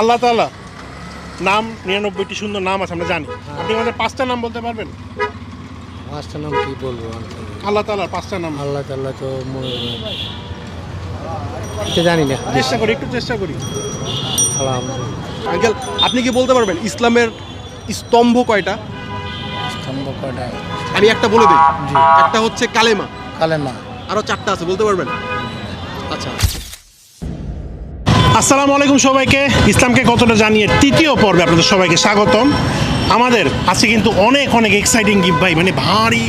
আল্লাহ তাআলা নাম 99টি সুন্দর নাম আছে আমরা জানি। আপনি আমাদের 5টা নাম বলতে পারবেন? পাঁচটা নাম কি বলবো? আল্লাহ তাআলার 5টা নাম আল্লাহ তাল্লাহ তো এটা জানি না। একটু চেষ্টা করি। আলহামদুলিল্লাহ। আঙ্কেল আপনি কি বলতে পারবেন ইসলামের স্তম্ভ কয়টা? স্তম্ভ কয়টা? আমি একটা বলে দিই। জি। একটা হচ্ছে কালেমা, কালেমা। আরো 4টা আছে, বলতে পারবেন? আচ্ছা, আসসালামু আলাইকুম সবাইকে। ইসলামকে কতটা জানিয়ে তৃতীয় পর্বে আপনাদের সবাইকে স্বাগতম। আমাদের আজকে কিন্তু অনেক অনেক এক্সাইটিং গিফট ভাই, মানে ভারী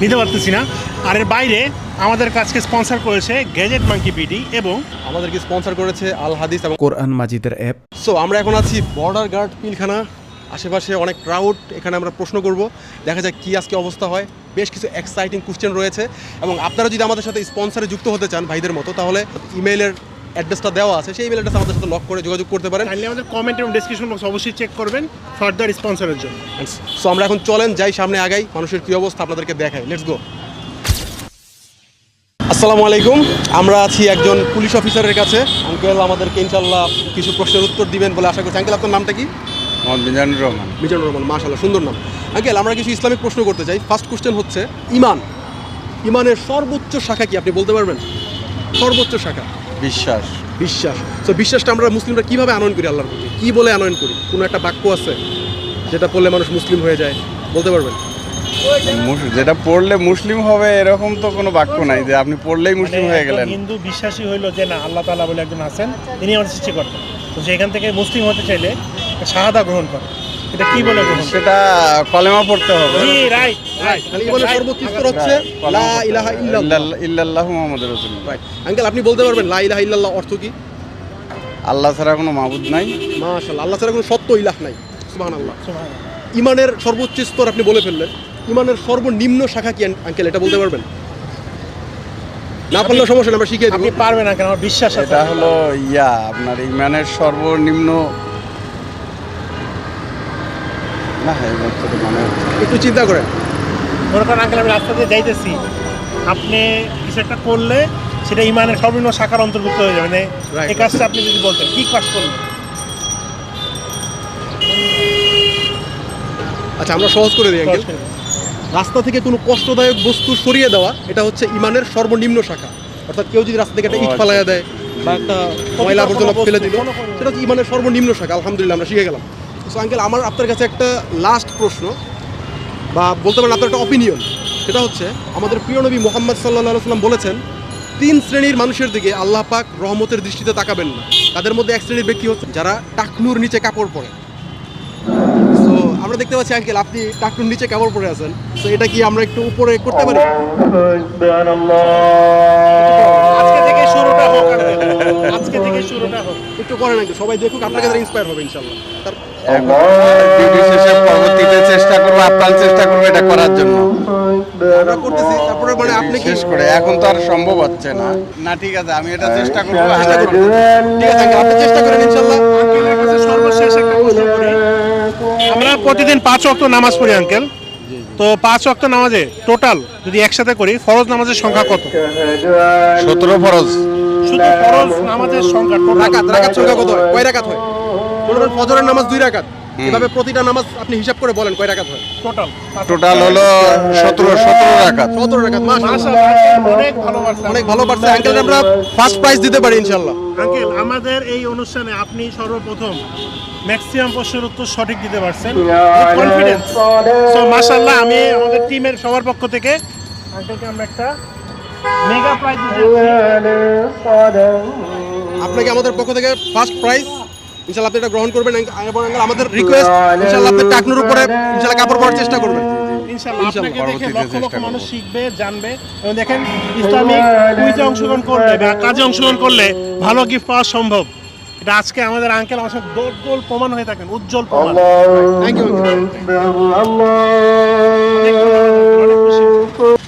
নিতে পারতেছি না। আর এর বাইরে আমাদের কাছকে স্পন্সর করেছে গ্যাজেট মাঙ্কি পিডি এবং আমাদেরকে স্পন্সর করেছে আল হাদিস এবং কোরআন মাজিদের অ্যাপ। সো আমরা এখন আছি বর্ডার গার্ড পিলখানা, আশেপাশে অনেক ক্রাউড। এখানে আমরা প্রশ্ন করব, দেখা যাক কি আজকে অবস্থা হয়। বেশ কিছু এক্সাইটিং কোশ্চেন রয়েছে এবং আপনারা যদি আমাদের সাথে স্পন্সরে যুক্ত হতে চান ভাইদের মতো, তাহলে ইমেইলের অ্যাড্রেসটা দেওয়া আছে, সেই ইমেল অ্যাড্রেস আমাদের সাথে লক করে যোগাযোগ করতে পারেন। কাইন্ডলি আমাদের কমেন্ট এবং ডেসক্রিপশন বক্স অবশ্যই চেক করবেন ফার্দার স্পন্সরের জন্য। সো আমরা এখন চলেন যাই, সামনে আগাই, মানুষের কী অবস্থা আপনাদেরকে দেখাই। Let's go. আসসালামু আলাইকুম, আমরা আছি একজন পুলিশ অফিসারের কাছে। আঙ্কেল আমাদেরকে ইনশাল্লাহ কিছু প্রশ্নের উত্তর দিবেন বলে আশা করছি। আঙ্কেল আপনার নামটা কি? মোহাম্মদ মিজানুর রহমান। মিজানুর রহমান, মাশাআল্লাহ সুন্দর নাম। আঙ্কেল আমরা কিছু ইসলামিক প্রশ্ন করতে চাই। ফার্স্ট কোশ্চেন হচ্ছে ইমানের সর্বোচ্চ শাখা কি আপনি বলতে পারবেন? সর্বোচ্চ শাখা বিশ্বাস। বিশ্বাস। তো বিশ্বাসটা আমরা মুসলিমরা কিভাবে আনয়ন করি আল্লাহর প্রতি? কি বলে আনয়ন করি? কোনো একটা বাক্য আছে যেটা পড়লে মানুষ মুসলিম হয়ে যায়, বলতে পারবেন? যেটা পড়লে মুসলিম হবে এরকম তো কোনো বাক্য নাই যে আপনি পড়লেই মুসলিম হয়ে গেলেন। হিন্দু বিশ্বাসী হইলো যে না আল্লাহ তাআলা বলে একজন আছেন, তিনি আমাদের সৃষ্টিকর্তা। তো সেখান থেকে মুসলিম হতে চাইলে শাহাদা গ্রহণ করে, এটা কি বলে গ্রহণ? সেটা কলেমা পড়তে হবে। জি, রাইট রাইট। তাহলে ইমানের সর্বোচ্চ স্তর হচ্ছে লা ইলাহা ইল্লাল্লাহ। ইল্লাল্লাহু মুহাম্মাদুর রাসূলুল্লাহ। রাইট। আঙ্কেল আপনি বলতে পারবেন লা ইলাহা ইল্লাল্লাহ অর্থ কি? আল্লাহ ছাড়া কোনো মাবুদ নাই। মাশাআল্লাহ, আল্লাহ ছাড়া কোনো সত্য ইলাহ নাই। সুবহানাল্লাহ। সুবহানাল্লাহ। ইমানের সর্বোচ্চ স্তর আপনি বলে ফেললেন। ইমানের সর্বনিম্ন শাখা কি আঙ্কেল, এটা বলতে পারবেন? না পারলেও সমস্যা নেই, আমরা শিখিয়ে দেব। আপনি পারবেন না কেন? আমার বিশ্বাস আছে। এটা হলো আপনার ইমানের সর্বনিম্ন না, এই মুহূর্তে তো মনে হচ্ছে না। একটু চিন্তা করেন। মনে করেন আঙ্কেল আমি রাস্তা দিয়ে যাইতেছি, আপনি কিছু একটা করলে সেটা ইমানের সর্বনিম্ন শাখার অন্তর্ভুক্ত হয়ে যাবে। মানে Right, এই কাজটা আপনি যদি বলতেন কি কাজ করলেন? আচ্ছা আমরা সহজ করে দিই আঙ্কেল। রাস্তা থেকে কোনো কষ্টদায়ক বস্তু সরিয়ে দেওয়া, এটা হচ্ছে ইমানের সর্বনিম্ন শাখা। অর্থাৎ কেউ যদি রাস্তা থেকে একটা ইট ফালাইয়া দেয় বা একটা ময়লা আবর্জনা ফেলে দিল, সেটা হচ্ছে ইমানের সর্বনিম্ন শাখা। আলহামদুলিল্লাহ আমরা শিখে গেলাম। তো আঙ্কেল আমার আপনার কাছে একটা লাস্ট প্রশ্ন, বা বলতে পারেন আপনার একটা অপিনিয়ন। সেটা হচ্ছে আমাদের প্রিয় নবী মুহাম্মদ সাল্লাল্লাহু আলাইহি ওয়াসাল্লাম বলেছেন 3 শ্রেণীর মানুষের দিকে আল্লাহ পাক রহমতের দৃষ্টিতে তাকাবেন না। তাদের মধ্যে এক শ্রেণীর ব্যক্তি হচ্ছে যারা টাকনুর নিচে কাপড় পরে। তো আমরা দেখতে পাচ্ছি আঙ্কেল আপনি টাকনুর নিচে কাপড় পরে আছেন। তো এটা কি আমরা একটু উপরে করতে পারি? আজকে থেকে শুরুটা হোক আঙ্কেল, আজকে থেকে শুরুটা হোক। একটু করেন আঙ্কেল, সবাই দেখুক, আপনার কাছে ইন্সপায়ার হবে ইনশাআল্লাহ। ডিউটি শেষে পরবর্তীতে চেষ্টা করবো, আপ্রাণ চেষ্টা করবো এটা করার জন্য। আমরা করতেছি, তারপরে মানে আপনি কি শেষ করে এখন তো আর সম্ভব হচ্ছে না। না ঠিক আছে, আমি এটা চেষ্টা করবো। চেষ্টা করবেন? ঠিক আছে আঙ্কেল, আপনি চেষ্টা করেন ইনশাআল্লাহ। আঙ্কেলের কাছে সর্বশেষ একটা প্রশ্ন করি। আমরা প্রতিদিন 5 ওয়াক্ত নামাজ পড়ি আঙ্কেল, তো 5 ওয়াক্ত নামাজে টোটাল যদি একসাথে করি ফরজ নামাজের সংখ্যা কত? 17 ফরজ। শুধু ফরজ নামাজের সংখ্যা টোটাল রাকাত সংখ্যা কত হয়? কয় রাকাত হয়? মনে করেন ফজরের নামাজ 2 রাকাত, এভাবে প্রতিটা নামাজ আপনি হিসাব করে বলেন কয় রাকাত হয়? টোটাল হলো 17 রাকাত। 17 রাকাত। মাশাআল্লাহ, অনেক ভালো পারছেন। অনেক ভালো পারছে আঙ্কেল। আমরা ফার্স্ট প্রাইজ দিতে পারি ইনশাআল্লাহ। আঙ্কেল আমাদের এই অনুষ্ঠানে আপনি সর্বপ্রথম ম্যাক্সিমাম প্রশ্নের উত্তর সঠিক দিতে পারছেন, কনফিডেন্স। সো মাশাআল্লাহ, আমি আমাদের টিমের সবার পক্ষ থেকে আঙ্কেলকে আমরা একটা মেগা প্রাইজ দিতে আপনাকে আমাদের পক্ষ থেকে ফার্স্ট প্রাইজ ইনশাআল্লাহ আপনি এটা গ্রহণ করবেন। এবং আঙ্কেল আমাদের রিকোয়েস্ট ইনশাআল্লাহ আপনি টাকনুর উপরে ইনশাআল্লাহ কাপড় পরার চেষ্টা করবেন। ইনশাআল্লাহ আপনাকে দেখে পরবর্তীতে লক্ষ লক্ষ চেষ্টা মানুষ করব। শিখবে, জানবে। এবং দেখেন ইসলামিক কুইজে অংশগ্রহণ করলে বা কাজে অংশগ্রহণ করলে ভালো গিফট পাওয়া সম্ভব। এটা আজকে আমাদের আঙ্কেল আমার সাথে দোল প্রমাণ হয়ে থাকেন, উজ্জ্বল প্রমাণ। Thank you.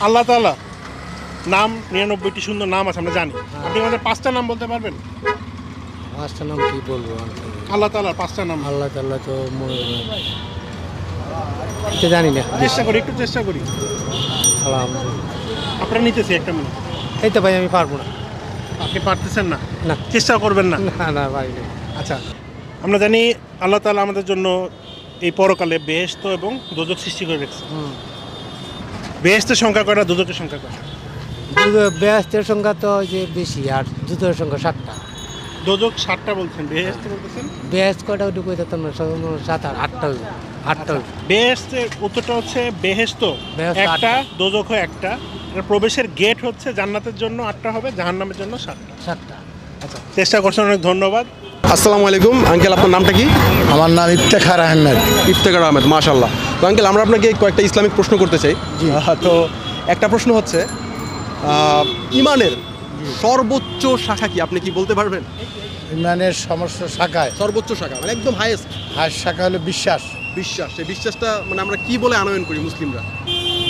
আল্লাহ তাআলা নাম 99টি সুন্দর নাম আছে আমরা জানি। আপনি আমাদের 5টা নাম বলতে পারবেন? পাঁচটা নাম কি বলবো? আল্লাহ তাআলার 5টা নাম আল্লাহ তাল্লাহ তো এটা জানি না। একটু চেষ্টা করি। আলহামদুলিল্লাহ। আপনারা নিতেছি একটা মিনিট। এই তো ভাই আমি পারবো না। আপনি পারতেছেন না? না। চেষ্টা করবেন না? না না পারি না। আচ্ছা, আমরা জানি আল্লাহ তাআলা আমাদের জন্য এই পরকালে বেহেশত এবং দোজখ সৃষ্টি করে রেখেছে। বেহেশতের সংখ্যা কয়টা, দোজখের সংখ্যা কয়টা? বেহেস্তের সংখ্যা তো যে বেশি, আর জুতোর সংখ্যা 7টা। দোজখ 7টা বলছেন, বেহেশত বলতেছেন? বেহেস্ত কয়টা ওটা কই দিতাম না, 7 আর 8টা। বেহেশতের উত্তরটা হচ্ছে বেহেশত বেহেশত একটা, 8টা। দোজখও একটা। এর প্রবেশের গেট হচ্ছে জান্নাতের জন্য 8টা হবে, জাহান্নামের জন্য 7টা। আচ্ছা, চেষ্টা করছেন, অনেক ধন্যবাদ। আসসালামু আলাইকুম আঙ্কেল, আপনার নামটা কি? আমার নাম ইফতেখার আহমেদ। ইফতেখার আহমেদ, মাশাআল্লাহ। তো আঙ্কেল, আমরা আপনাকে কয়েকটা ইসলামিক প্রশ্ন করতে চাই। তো একটা প্রশ্ন হচ্ছে ইমানের সর্বোচ্চ শাখা কি, আপনি কি বলতে পারবেন? ইমানের সমস্ত শাখায় সর্বোচ্চ শাখা মানে একদম হাইয়েস্ট হার শাখা হলো বিশ্বাস। বিশ্বাস। সেই বিশ্বাসটা মানে আমরা কি বলে আনয়ন করি মুসলিমরা?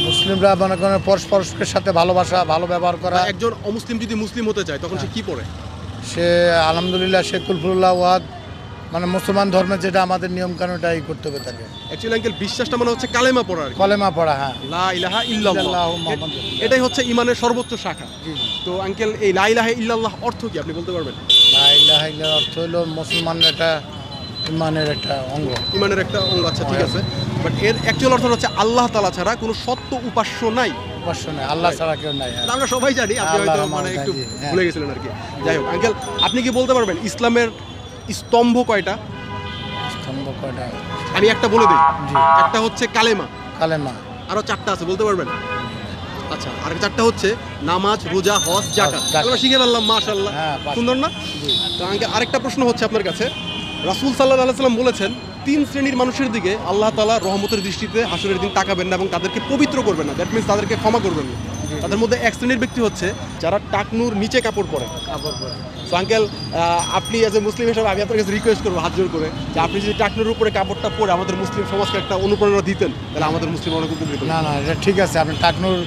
মুসলিমরা মনে করেন পরস্পরের সাথে ভালোবাসা, ভালো ব্যবহার করা। বা একজন অমুসলিম যদি মুসলিম হতে চায় তখন সে কি পড়ে? সে আলহামদুলিল্লাহ, সে কুলফুল্লাহ ওয়াদ, মানে মুসলমান ধর্মের যেটা আমাদের নিয়ম কানুন এটাই করতে হবে তাকে। অ্যাকচুয়ালি আঙ্কেল বিশ্বাসটা মানে হচ্ছে কালেমা পড়া আর কি। কলেমা পড়া, হ্যাঁ। লা ইলাহা ইল্লাল্লাহ, ইল্লাল্লাহু মুহাম্মাদুর রাসূলুল্লাহ। এটাই হচ্ছে ইমানের সর্বোচ্চ শাখা। জি জি। তো আঙ্কেল, এই লা ইলাহা ইল্লাল্লাহ অর্থ কি আপনি বলতে পারবেন? লা ইলাহা ইল্লাল্লাহ অর্থ হলো মুসলমানের একটা ইমানের একটা অঙ্গ। ইমানের একটা অঙ্গ, আচ্ছা ঠিক আছে। বাট এর অ্যাকচুয়াল অর্থ হচ্ছে আল্লাহ তাআলা ছাড়া কোনো সত্য উপাস্য নাই। উপাস্য নাই, আল্লাহ ছাড়া কেউ নাই। হ্যাঁ। তা আমরা সবাই জানি, আপনি আল্লাহ হয়তো রহমান মানে একটু জি, হ্যাঁ। ভুলে গেছিলেন আর কি। যাই হোক আঙ্কেল, আপনি কি বলতে পারবেন ইসলামের স্তম্ভ কয়টা? স্তম্ভ কয়টা? আমি একটা বলে দিই। জি। একটা হচ্ছে কালেমা, কালেমা। আরো 4টা আছে, বলতে পারবেন? আচ্ছা, আর 4টা হচ্ছে নামাজ, রোজা, হজ, জাকাত। জাকাত। আমরা শিখে ফেললাম, মাশাআল্লাহ। হ্যাঁ, পাঁচটা। সুন্দর না? জি। তো আঙ্কেল, আরেকটা প্রশ্ন হচ্ছে আপনার কাছে। রাসূল সাল্লাল্লাহু আলাইহি সাল্লাম বলেছেন 3 শ্রেণীর মানুষের দিকে আল্লাহ তাআলা রহমতের দৃষ্টিতে হাসরের দিন তাকাবেন না এবং তাদেরকে পবিত্র করবেন না। দ্যাট মিন্স তাদেরকে ক্ষমা করবেন না। তাদের মধ্যে এক শ্রেণীর ব্যক্তি হচ্ছে যারা টাকনুর নিচে কাপড় পরে। কাপড় পরে। তো আঙ্কেল, আপনি এজ এ মুসলিম হিসেবে আমি আপনার কাছে রিকোয়েস্ট করবো হাত জোর করে যে আপনি যদি টাকনুর উপরে কাপড়টা পরে আমাদের মুসলিম সমাজকে একটা অনুপ্রেরণা দিতেন, তাহলে আমাদের মুসলিম অনেক উপকৃত হতো। না না, এটা ঠিক আছে। আপনি টাকনুর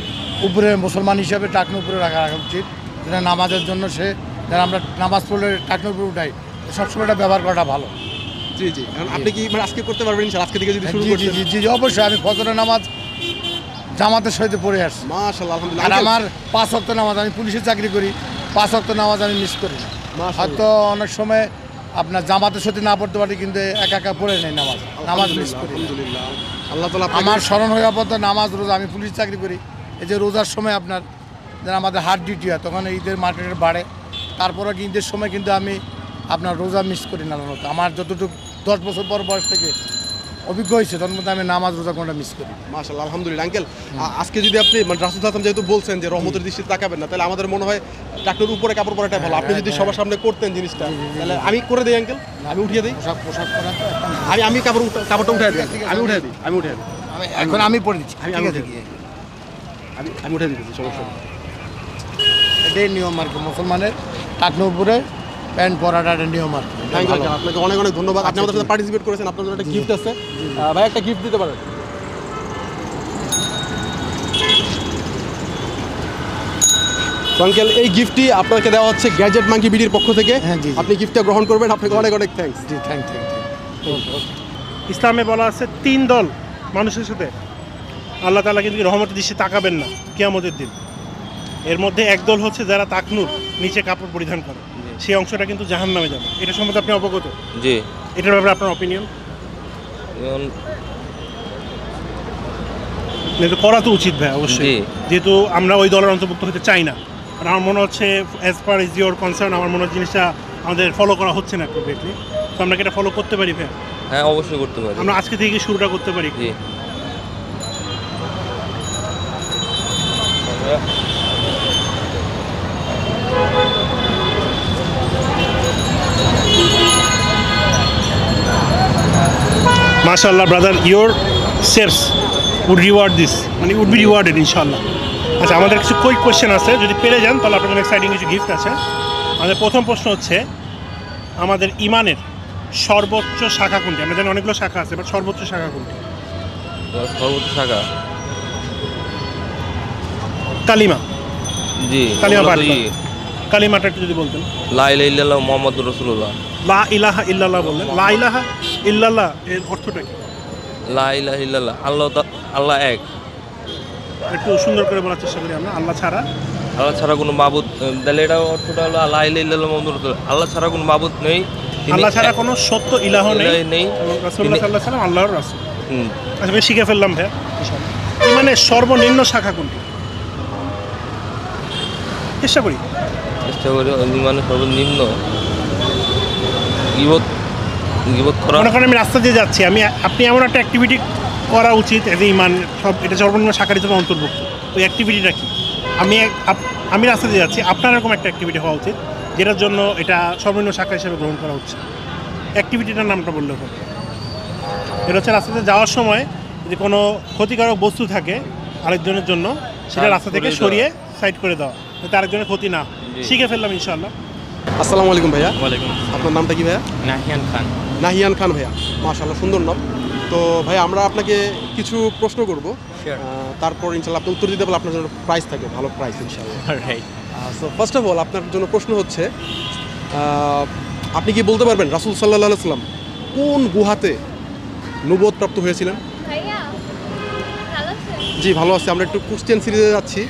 উপরে, মুসলমান হিসাবে টাকনুর উপরে রাখা উচিত। যেটা নামাজের জন্য, সে যারা আমরা নামাজ পড়লে টাকনুর উপরে উঠাই, সবসময় এটা ব্যবহার করাটা ভালো। জি জি। এখন আপনি কি মানে আজকে করতে পারবেন ইনশাআল্লাহ? আজকে থেকে যদি শুরু জি জি করতেন। জি জি, অবশ্যই। আমি ফজরের নামাজ জামাতের সহিত পড়ে আসছি। মাশাআল্লাহ, আলহামদুলিল্লাহ। আর আমার 5 ওয়াক্ত নামাজ, আমি পুলিশে চাকরি করি, 5 ওয়াক্ত নামাজ আমি মিস করি না। মাশাআল্লাহ। হয়তো অনেক সময় আপনার জামাতের সাথে না পড়তে পারি, কিন্তু একা একা পড়ে নেই নামাজ মিস করি না। আলহামদুলিল্লাহ, আল্লাহ তাআলা আপনাকে- আমার স্মরণ হয়ে পড়তে নামাজ, রোজা। আমি পুলিশ চাকরি করি, এই যে রোজার সময় আপনার যেন আমাদের হার্ট ডিউটি হয়, তখন ঈদের মার্কেটের বাড়ে। তারপরে ঈদের সময় কিন্তু আমি আপনার রোজা মিস করি না। আমার যতটুকু 10 বছর পর বয়স থেকে অভিজ্ঞ হয়েছে, তখন মধ্যে আমি নামাজ রোজা কোনটা মিস করি। মাশাআল্লাহ, আলহামদুলিল্লাহ। আঙ্কেল, আজকে যদি আপনি মানে রাসূল সাল্লাল্লাহু আলাইহি ওয়াসাল্লাম যেহেতু বলছেন যে রহমতের দৃষ্টিতে তাকাবেন না, তাহলে আমাদের মনে হয় টাকনুর উপরে কাপড় পরাটাই ভালো। আপনি যদি সবার সামনে করতেন জিনিসটা, তাহলে আমি করে দিই আঙ্কেল, আমি উঠিয়ে দিই। পোশাক পরা তো এখন আমি কাপড়টা উঠিয়ে দিই, আমি উঠিয়ে দিই। এখন আমি পড়ে দিচ্ছি। আমি ঠিক আছে, উঠিয়ে দিই। আমি উঠিয়ে দিতেছি, সমস্যা নেই। এটাই নিয়ম আর কি, মুসলমানের টাকনুর উপরে প্যান্ট পরাটা একটা নিয়ম আর কি। থ্যাংক ইউ, আপনাকে অনেক অনেক ধন্যবাদ। আপনি আমাদের সাথে পার্টিসিপেট করেছেন, আপনার জন্য একটা গিফট আছে। ভাই, একটা গিফট দিতে পারেন। আঙ্কেল, এই গিফটটি আপনাকে দেওয়া হচ্ছে গ্যাজেট মাঙ্কি বিডির পক্ষ থেকে। হ্যাঁ, জি, জি। আপনি গিফটটা গ্রহণ করবেন। আপনাকে অনেক অনেক থ্যাঙ্কস। G, thank you. ইসলামে বলা আছে 3 দল মানুষের সাথে আল্লাহ তাআলা কিন্তু রহমতের দৃষ্টি তাকাবেন না কিয়ামতের দিন। এর মধ্যে এক দল হচ্ছে যারা তাকনুর নিচে কাপড় পরিধান করে, সেই অংশটা কিন্তু জাহান্নামে যাবে। এটা সম্বন্ধে আপনি অবগত? জি। এটার ব্যাপারে আপনার অপিনিয়ন? যেমন কিন্তু করা তো উচিত ভাই, অবশ্যই। জি। যেহেতু আমরা ওই দলের অন্তর্ভুক্ত হতে চাই না। আর আমার মনে হচ্ছে as per is your concern, আমার মনে হচ্ছে জিনিসটা আমাদের ফলো করা হচ্ছে না অ্যাপ্রোপ্রিয়েটলি। তো আমরা কি এটা ফলো করতে পারি ভাই? হ্যাঁ, অবশ্যই করতে পারি। আমরা আজকে থেকে শুরুটা করতে পারি। জি। মাশাআল্লাহ brother, your steps would reward this, মানে would be rewarded ইনশাআল্লাহ। আচ্ছা, আমাদের কিছু কুইক কোয়েশ্চেন আছে, যদি পেরে যান তাহলে আপনার জন্য এক্সাইটিং কিছু গিফট আছে। আমাদের প্রথম প্রশ্ন হচ্ছে, আমাদের ইমানের সর্বোচ্চ শাখা কোনটি? আমরা জানি অনেকগুলো শাখা আছে, বাট সর্বোচ্চ শাখা কোনটি? সর্বোচ্চ শাখা কালিমা। জি। কালিমা পাঠ জি। করা। কালিমাটা একটু যদি বলতেন। লা ইলাহা ইল্লাল্লাহ মুহাম্মাদুর রাসূলুল্লাহ। লা ইলাহা ইল্লাল্লাহ বললেন। লা ইলাহা ইল্লাল্লাহ এর অর্থটা কি? লা ইলাহা ইল্লাল্লাহ, আল্লাহ এক। একটু সুন্দর করে বলার চেষ্টা করি আমরা। আল্লাহ ছাড়া আল্লাহ ছাড়া কোনো মাবুদ, তাহলে এটা অর্থটা হলো লা ইলাহা ইল্লাল্লাহ মুহাম্মাদুর রাসূলুল্লাহ, আল্লাহ ছাড়া কোনো মাবুদ নেই আল্লাহ ছাড়া কোনো সত্য ইলাহ নেই ইলাহ নেই। এবং রাসূলুল্লাহ সাল্লাল্লাহু আলাইহি ওয়াসাল্লাম আল্লাহর রাসূল। হুম। আচ্ছা আমি শিখে ফেললাম ভাই। ইমানের সর্বনিম্ন শাখা কোনটি? চেষ্টা করি। চেষ্টা করি মানে সর্বনিম্ন গিবত করা। মনে করেন আমি রাস্তা দিয়ে যাচ্ছি, আপনি এমন একটা অ্যাক্টিভিটি করা উচিত যে ইমান সব এটা সর্বনিম্ন শাখার হিসেবে অন্তর্ভুক্ত। ওই অ্যাক্টিভিটিটা কি? আমি রাস্তা দিয়ে যাচ্ছি, আপনার এরকম একটা অ্যাক্টিভিটি হওয়া উচিত যেটার জন্য এটা সর্বনিম্ন শাখা হিসেবে গ্রহণ করা হচ্ছে। অ্যাক্টিভিটিটার নামটা বললে হবে। এটা হচ্ছে রাস্তাতে যাওয়ার সময় যদি কোনো ক্ষতিকারক বস্তু থাকে আরেকজনের জন্য সেটা রাস্তা থেকে সরিয়ে সাইড করে দেওয়া, যাতে আরেকজনের ক্ষতি না হয়। শিখে ফেললাম ইনশাআল্লাহ। আসসালামু আলাইকুম ভাইয়া। ওয়ালাইকুম আপনার নামটা কি ভাইয়া? নাহিয়ান খান। নাহিয়ান খান ভাইয়া, মাশাআল্লাহ সুন্দর নাম। তো ভাই আমরা আপনাকে কিছু প্রশ্ন করব, তারপর ইনশাআল্লাহ আপনি উত্তর দিতে পারলে আপনার জন্য প্রাইজ থাকবে, ভালো প্রাইজ ইনশাআল্লাহ। সো ফার্স্ট অফ অল আপনার জন্য প্রশ্ন হচ্ছে আপনি কি বলতে পারবেন রাসূল সাল্লাল্লাহু আলাইহি ওয়াসাল্লাম কোন গুহাতে নবুয়ত প্রাপ্ত হয়েছিলেন? ভাইয়া ভালো আছেন? জি ভালো আছে। আমরা একটু কোশ্চেন সিরিজে যাচ্ছি,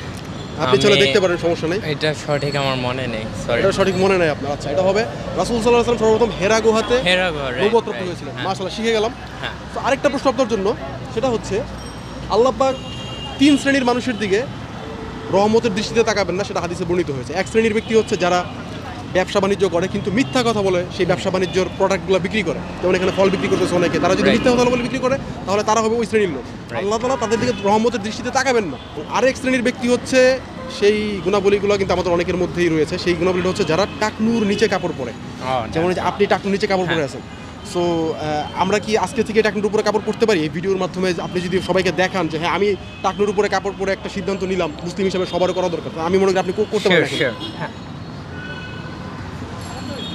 আপনি চলে দেখতে পারেন, সমস্যা নেই। এটা সঠিক আমার মনে নেই, সরি। এটা সঠিক মনে নাই আপনার? আচ্ছা, এটা হবে রাসূল সাল্লাল্লাহু আলাইহি ওয়াসাল্লাম সর্বপ্রথম হেরা গুহাতে হেরাগড়, নবুয়ত প্রাপ্ত হয়েছিলেন। মাশাআল্লাহ, শিখে গেলাম। হ্যাঁ। তো আরেকটা প্রশ্ন আপনার জন্য, সেটা হচ্ছে আল্লাহ পাক 3 শ্রেণীর মানুষের দিকে রহমতের দৃষ্টিতে তাকাবেন না, সেটা হাদিসে বর্ণিত হয়েছে। এক শ্রেণীর ব্যক্তি হচ্ছে যারা ব্যবসা বাণিজ্য করে কিন্তু মিথ্যা কথা বলে সেই ব্যবসা বাণিজ্যর প্রোডাক্টগুলো বিক্রি করে, যেমন এখানে ফল বিক্রি করতেছে অনেকে, তারা যদি মিথ্যা কথা বলে বিক্রি করে তাহলে তারা হবে ওই শ্রেণীর লোক। আল্লাহ তাআলা তাদের দিকে রহমতের দৃষ্টিতে তাকাবেন না। আরেক শ্রেণীর ব্যক্তি হচ্ছে, সেই গুণাবলীগুলো কিন্তু আমাদের অনেকের মধ্যেই রয়েছে, সেই গুণাবলীটা হচ্ছে যারা টাকনুর নিচে কাপড় পরে, যেমন এই যে আপনি টাকনুর নিচে কাপড় পরে আছেন। সো আমরা কি আজকে থেকে টাকনুর উপরে কাপড় পরতে পারি? এই ভিডিওর মাধ্যমে আপনি যদি সবাইকে দেখান যে হ্যাঁ আমি টাকনুর উপরে কাপড় পরে একটা সিদ্ধান্ত নিলাম, মুসলিম হিসেবে সবারও করা দরকার, আমি মনে করি আপনি করতে পারেন।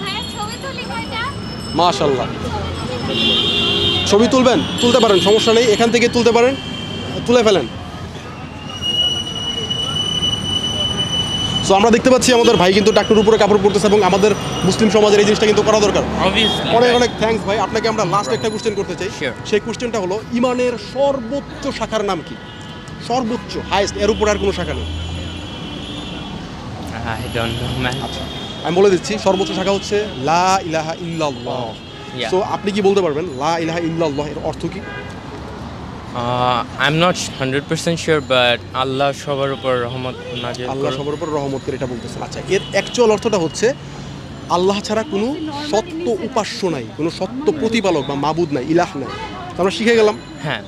ভাইয়া ছবি তুলি কয়টা? মাশাআল্লাহ, ছবি তুলবেন? তুলতে পারেন, সমস্যা নেই, এখান থেকে তুলতে পারেন, তুলে ফেলেন। সো আমরা দেখতে পাচ্ছি আমাদের ভাই কিন্তু টাকনুর উপরে কাপড় পরতেছে এবং আমাদের মুসলিম সমাজের এই জিনিসটা কিন্তু করা দরকার। অবভিয়াসলি অনেক অনেক থ্যাঙ্কস ভাই। আপনাকে আমরা লাস্ট একটা কোশ্চেন করতে চাই। Sure. সেই কোশ্চেনটা হলো ইমানের সর্বোচ্চ শাখার নাম কি? সর্বোচ্চ, হাইয়েস্ট, এর উপর আর কোনো শাখা নেই। I don't know man. আচ্ছা, আমি বলে দিচ্ছি, সর্বোচ্চ শাখা হচ্ছে লা ইলাহা ইল্লাল্লাহ। Yeah. সো আপনি কি বলতে পারবেন লা ইলাহা ইল্লাল্লাহ এর অর্থ কি? I am not 100% sure, but আল্লাহ সবার উপর রহমত নাজিল আল্লাহ করুন। সবার উপর রহমত করে, এটা বলতেছেন। আচ্ছা, এর অ্যাকচুয়াল অর্থটা হচ্ছে আল্লাহ ছাড়া কোনো সত্য উপাস্য নাই, কোনো সত্য প্রতিপালক বা মাবুদ নাই, ইলাহ নাই। তো আমরা শিখে গেলাম, হ্যাঁ,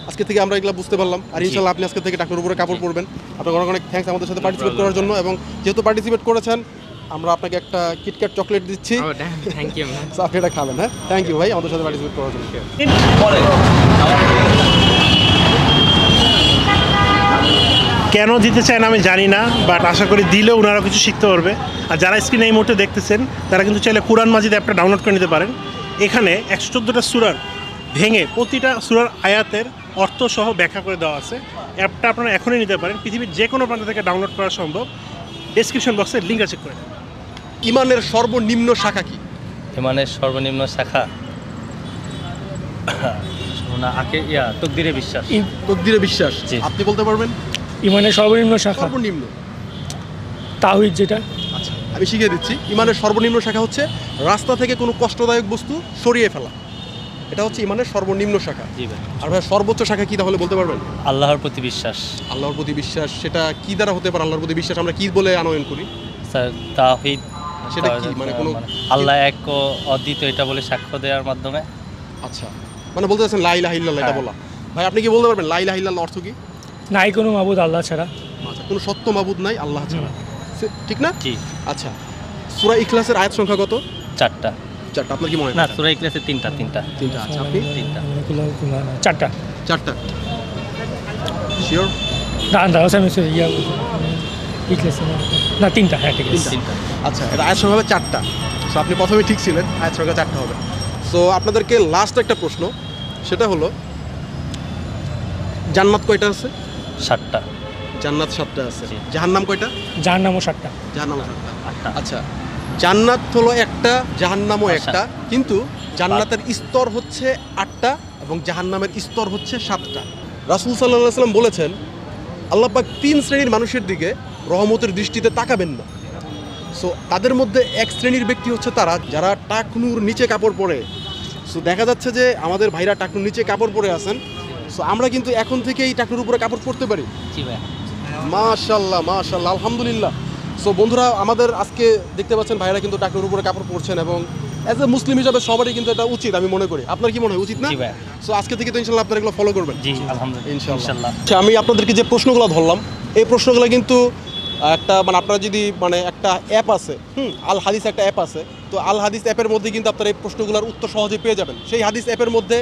আজকে থেকে আমরা এগুলো বুঝতে পারলাম। আর জি। ইনশাল্লাহ আপনি আজকে থেকে টাকনুর উপরে কাপড় পরবেন। আপনাকে অনেক অনেক থ্যাঙ্কস আমাদের সাথে পার্টিসিপেট করার জন্য, এবং যেহেতু পার্টিসিপেট করেছেন আমরা আপনাকে একটা কিটক্যাট চকলেট দিচ্ছি। ও থ্যাংক ইউ ম্যান। So, আপনি এটা খাবেন। হ্যাঁ, থ্যাংক ইউ ভাই আমাদের সাথে পার্টিসিপেট করার জন্য। কেন দিতে চায় না আমি জানি না, বাট আশা করি দিলেও ওনারা কিছু শিখতে পারবে। আর যারা স্ক্রিনে এই মুহূর্তে দেখতেছেন তারা কিন্তু চাইলে কুরআন মাজিদ অ্যাপটা ডাউনলোড করে নিতে পারেন। এখানে 114টা সূরার ভেঙে প্রতিটা সূরার আয়াতের অর্থ সহ ব্যাখ্যা করে দেওয়া আছে। অ্যাপটা আপনারা এখনই নিতে পারেন, পৃথিবীর যে কোনো প্রান্ত থেকে ডাউনলোড করা সম্ভব। ডেসক্রিপশন বক্সে লিঙ্কটা চেক করে নেন। ইমানের সর্বনিম্ন শাখা কি? ইমানের সর্বনিম্ন শাখা তকদিরে বিশ্বাস। তকদিরে বিশ্বাস। জি। আপনি বলতে পারবেন ইমানের সর্বনিম্ন শাখা সর্বনিম্ন? তাওহীদ, যেটা আচ্ছা, আমি শিখিয়ে দিচ্ছি। ইমানের সর্বনিম্ন শাখা হচ্ছে রাস্তা থেকে কোনো কষ্টদায়ক বস্তু সরিয়ে ফেলা, এটা হচ্ছে ইমানের সর্বনিম্ন শাখা। জি ভাই। আর ভাই সর্বোচ্চ শাখা কি তাহলে বলতে পারবেন? আল্লাহর প্রতি বিশ্বাস। আল্লাহর প্রতি বিশ্বাস। সেটা কি দ্বারা হতে পারে? আল্লাহর প্রতি বিশ্বাস আমরা কি বলে আনয়ন করি? স্যার তাওহীদ, সেটা কি? মানে কোনো আল্লাহ এক ও অদ্বিতীয় এটা বলে সাক্ষ্য দেওয়ার মাধ্যমে। আচ্ছা, মানে বলতে চাচ্ছেন লা ইলাহা ইল্লাল্লাহ, এটা বলা। ভাই আপনি কি বলতে পারবেন লা ইলাহা ইল্লাল্লাহ অর্থ কি? নাই কোনো মাবুদ আল্লাহ ছাড়া। আচ্ছা, কোনো সত্য মাবুদ নাই আল্লাহ ছাড়া, ঠিক না? জি। আচ্ছা, সূরা ইখলাসের আয়াত সংখ্যা কত? 4টা। 4টা। আপনার কি মনে হয়? না, সূরা ইখলাসে 3টা। 3টা। আচ্ছা, আপনি? 3টা। 4টা। 4টা শিওর? দাঁড়াও আমি ইয়া ইখলাস না 3টা। হ্যাঁ ঠিক আছে। 3টা। আচ্ছা, এটা আয়াত সংখ্যা হবে 4টা। সো আপনি প্রথমেই ঠিক ছিলেন, আয়াত সংখ্যা 4টা হবে। সো আপনাদেরকে লাস্ট একটা প্রশ্ন, সেটা হলো জান্নাত কয়টা আছে? 7টা। জান্নাত 7টা আছে। জি। জাহান্নাম কয়টা? জাহান্নামও 7টা। জাহান্নাম 7টা। 8টা। আচ্ছা, জান্নাত হলো একটা, জাহান্নামও একটা, কিন্তু জান্নাতের স্তর হচ্ছে 8টা এবং জাহান্নামের স্তর হচ্ছে 7টা। রাসূল সাল্লাল্লাহু আলাইহি ওয়াসাল্লাম বলেছেন আল্লাহ পাক 3 শ্রেণীর মানুষের দিকে রহমতের দৃষ্টিতে তাকাবেন না। সো তাদের মধ্যে এক শ্রেণীর ব্যক্তি হচ্ছে তারা যারা টাকনুর নিচে কাপড় পরে। সো দেখা যাচ্ছে যে আমাদের ভাইরা টাকনুর নিচে কাপড় পরে আছেন। সো আমরা কিন্তু এখন থেকেই টাকনুর উপরে কাপড় পরতে পারি। জি ভাই। মাশাল্লাহ মাশাল্লাহ আলহামদুলিল্লাহ। সো বন্ধুরা, আমাদের আজকে দেখতে পাচ্ছেন ভাইরা কিন্তু টাকনুর উপরে কাপড় পরছেন এবং অ্যাজ এ মুসলিম হিসাবে সবারই কিন্তু এটা উচিত, আমি মনে করি। আপনার কি মনে হয় উচিত না? জি ভাই। সো আজকে থেকে তো ইনশাল্লাহ আপনারা এগুলো ফলো করবেন। জি আলহামদুলিল্লাহ ইনশাআল্লাহ। আচ্ছা, আমি আপনাদেরকে যে প্রশ্নগুলো ধরলাম এই প্রশ্নগুলো কিন্তু একটা মানে আপনারা যদি মানে একটা অ্যাপ আছে, আল হাদিস একটা অ্যাপ আছে, তো আল হাদিস অ্যাপের মধ্যে কিন্তু আপনারা এই প্রশ্নগুলোর উত্তর সহজে পেয়ে যাবেন। সেই হাদিস অ্যাপের মধ্যে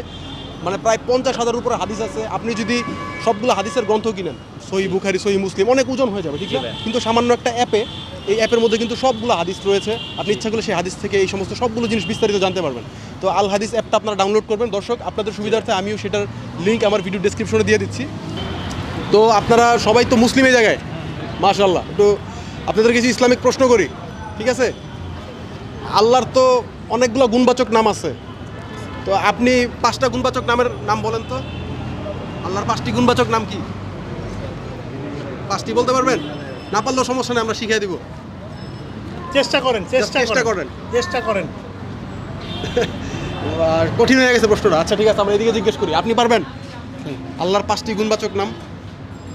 মানে প্রায় 50,000-এর উপরে হাদিস আছে। আপনি যদি সবগুলো হাদিসের গ্রন্থ কিনেন, সহি বুখারি, সহি মুসলিম, অনেক ওজন হয়ে যাবে, ঠিক আছে? কিন্তু সামান্য একটা অ্যাপে, এই অ্যাপের মধ্যে কিন্তু সবগুলো হাদিস রয়েছে। আপনি ইচ্ছা করলে সেই হাদিস থেকে এই সমস্ত সবগুলো জিনিস বিস্তারিত জানতে পারবেন। তো আল হাদিস অ্যাপটা আপনারা ডাউনলোড করবেন। দর্শক, আপনাদের সুবিধার্থে আমিও সেটার লিঙ্ক আমার ভিডিও ডেসক্রিপশনে দিয়ে দিচ্ছি। তো আপনারা সবাই তো মুসলিম এই জায়গায়, মাশাআল্লাহ। তো আপনাদের কিছু ইসলামিক প্রশ্ন করি, ঠিক আছে? আল্লাহর তো অনেকগুলো গুণবাচক নাম আছে, তো আপনি 5টা গুণবাচক নামের নাম বলেন তো। আল্লাহর 5টি গুণবাচক নাম কি? 5টি বলতে পারবেন? না পারলেও সমস্যা নেই, আমরা শিখিয়ে দিব। চেষ্টা করেন, চেষ্টা করেন। চেষ্টা করেন। আর কঠিন হয়ে গেছে প্রশ্নটা। আচ্ছা ঠিক আছে, আমরা এদিকে জিজ্ঞেস করি। আপনি পারবেন আল্লাহর 5টি গুণবাচক নাম?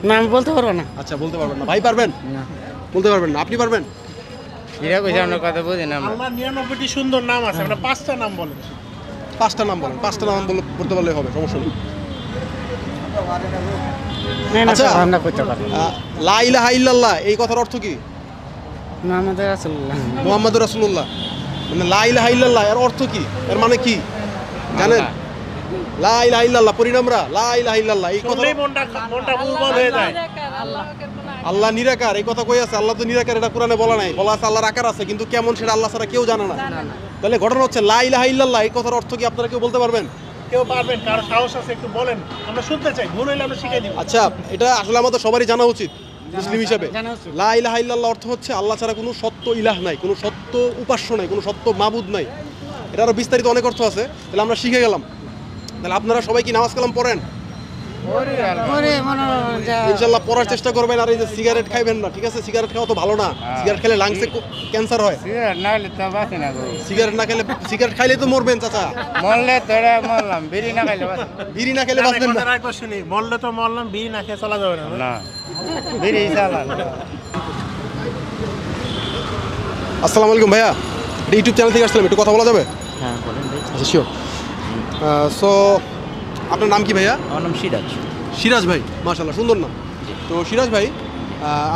না, আমি বলতে পারবো না। আচ্ছা, বলতে পারবেন না। ভাই পারবেন? না। বলতে পারবেন না। আপনি পারবেন? এরা কইছে আমরা কথা বুঝি না। আল্লাহর 99টি সুন্দর নাম আছে, আমরা 5টা নাম বলেন। 5টা নাম বলেন। 5টা নাম বলতে পারলে হবে, সমস্যা নেই। আচ্ছা, আমরা কইতে পারি। লা ইলাহা ইল্লাল্লাহ এই কথার অর্থ কি? মুহাম্মদ রাসূলুল্লাহ। মুহাম্মাদুর রাসূলুল্লাহ মানে লা ইলাহা ইল্লাল্লাহ এর অর্থ কি? এর মানে কি জানেন? লা ইলাহা ইল্লাল্লাহ পড়ি না আমরা, লা ইলাহা ইল্লাল্লাহ এই কথা। শুনলেই মনটা উর্বর হয়ে যায়। আল্লাহ নিরাকার, এই কথা কই আছে? আল্লাহ তো নিরাকার, এটা কোরআনে বলা নাই। বলা আছে আল্লাহর আকার আছে, কিন্তু কেমন সেটা আল্লাহ ছাড়া কেউ জানে না। তাহলে ঘটনা হচ্ছে লা ইলাহা ইল্লাল্লাহ এই কথার অর্থ কি আপনারা কেউ বলতে পারবেন? কেউ পারবেন? কারো সাহস আছে? একটু বলেন, আমরা শুনতে চাই। ভুল হইলে আমরা শিখিয়ে দিব। আচ্ছা, এটা আসলে আমাদের সবারই জানা উচিত মুসলিম হিসাবে। লা ইলাহা ইল্লাল্লাহ অর্থ হচ্ছে আল্লাহ ছাড়া কোনো সত্য ইলাহ নাই, কোনো সত্য উপাস্য নাই, কোনো সত্য মাবুদ নাই। এটা আরো বিস্তারিত অনেক অর্থ আছে। তাহলে আমরা শিখে গেলাম। তাহলে আপনারা সবাই কি নামাজ কালাম পড়েন? ইনশাল্লাহ পড়ার চেষ্টা করবেন। আর এই যে সিগারেট খাইবেন না, ঠিক আছে? সিগারেট খাওয়া তো ভালো না। সিগারেট খেলে লাংসে ক্যান্সার হয়। সিগারেট না খেলে, সিগারেট খাইলে তো মরবেন চাচা। মরলে তোরা মরলাম, বিড়ি না খাইলে বিড়ি না খেলে বাঁচবেন না। কথাটা শুনি, মরলে তো মরলাম, বিড়ি না খেয়ে চলা যাবে না। না, বিড়ি চালান। আসসালামু আলাইকুম ভাইয়া, এটা ইউটিউব চ্যানেল থেকে আসলাম, একটু কথা বলা যাবে? হ্যাঁ বলেন ভাই। আচ্ছা, শিওর। সো আপনার নাম কি ভাইয়া? আমার নাম সিরাজ। সিরাজ ভাই, মাশাআল্লাহ সুন্দর নাম। তো সিরাজ ভাই,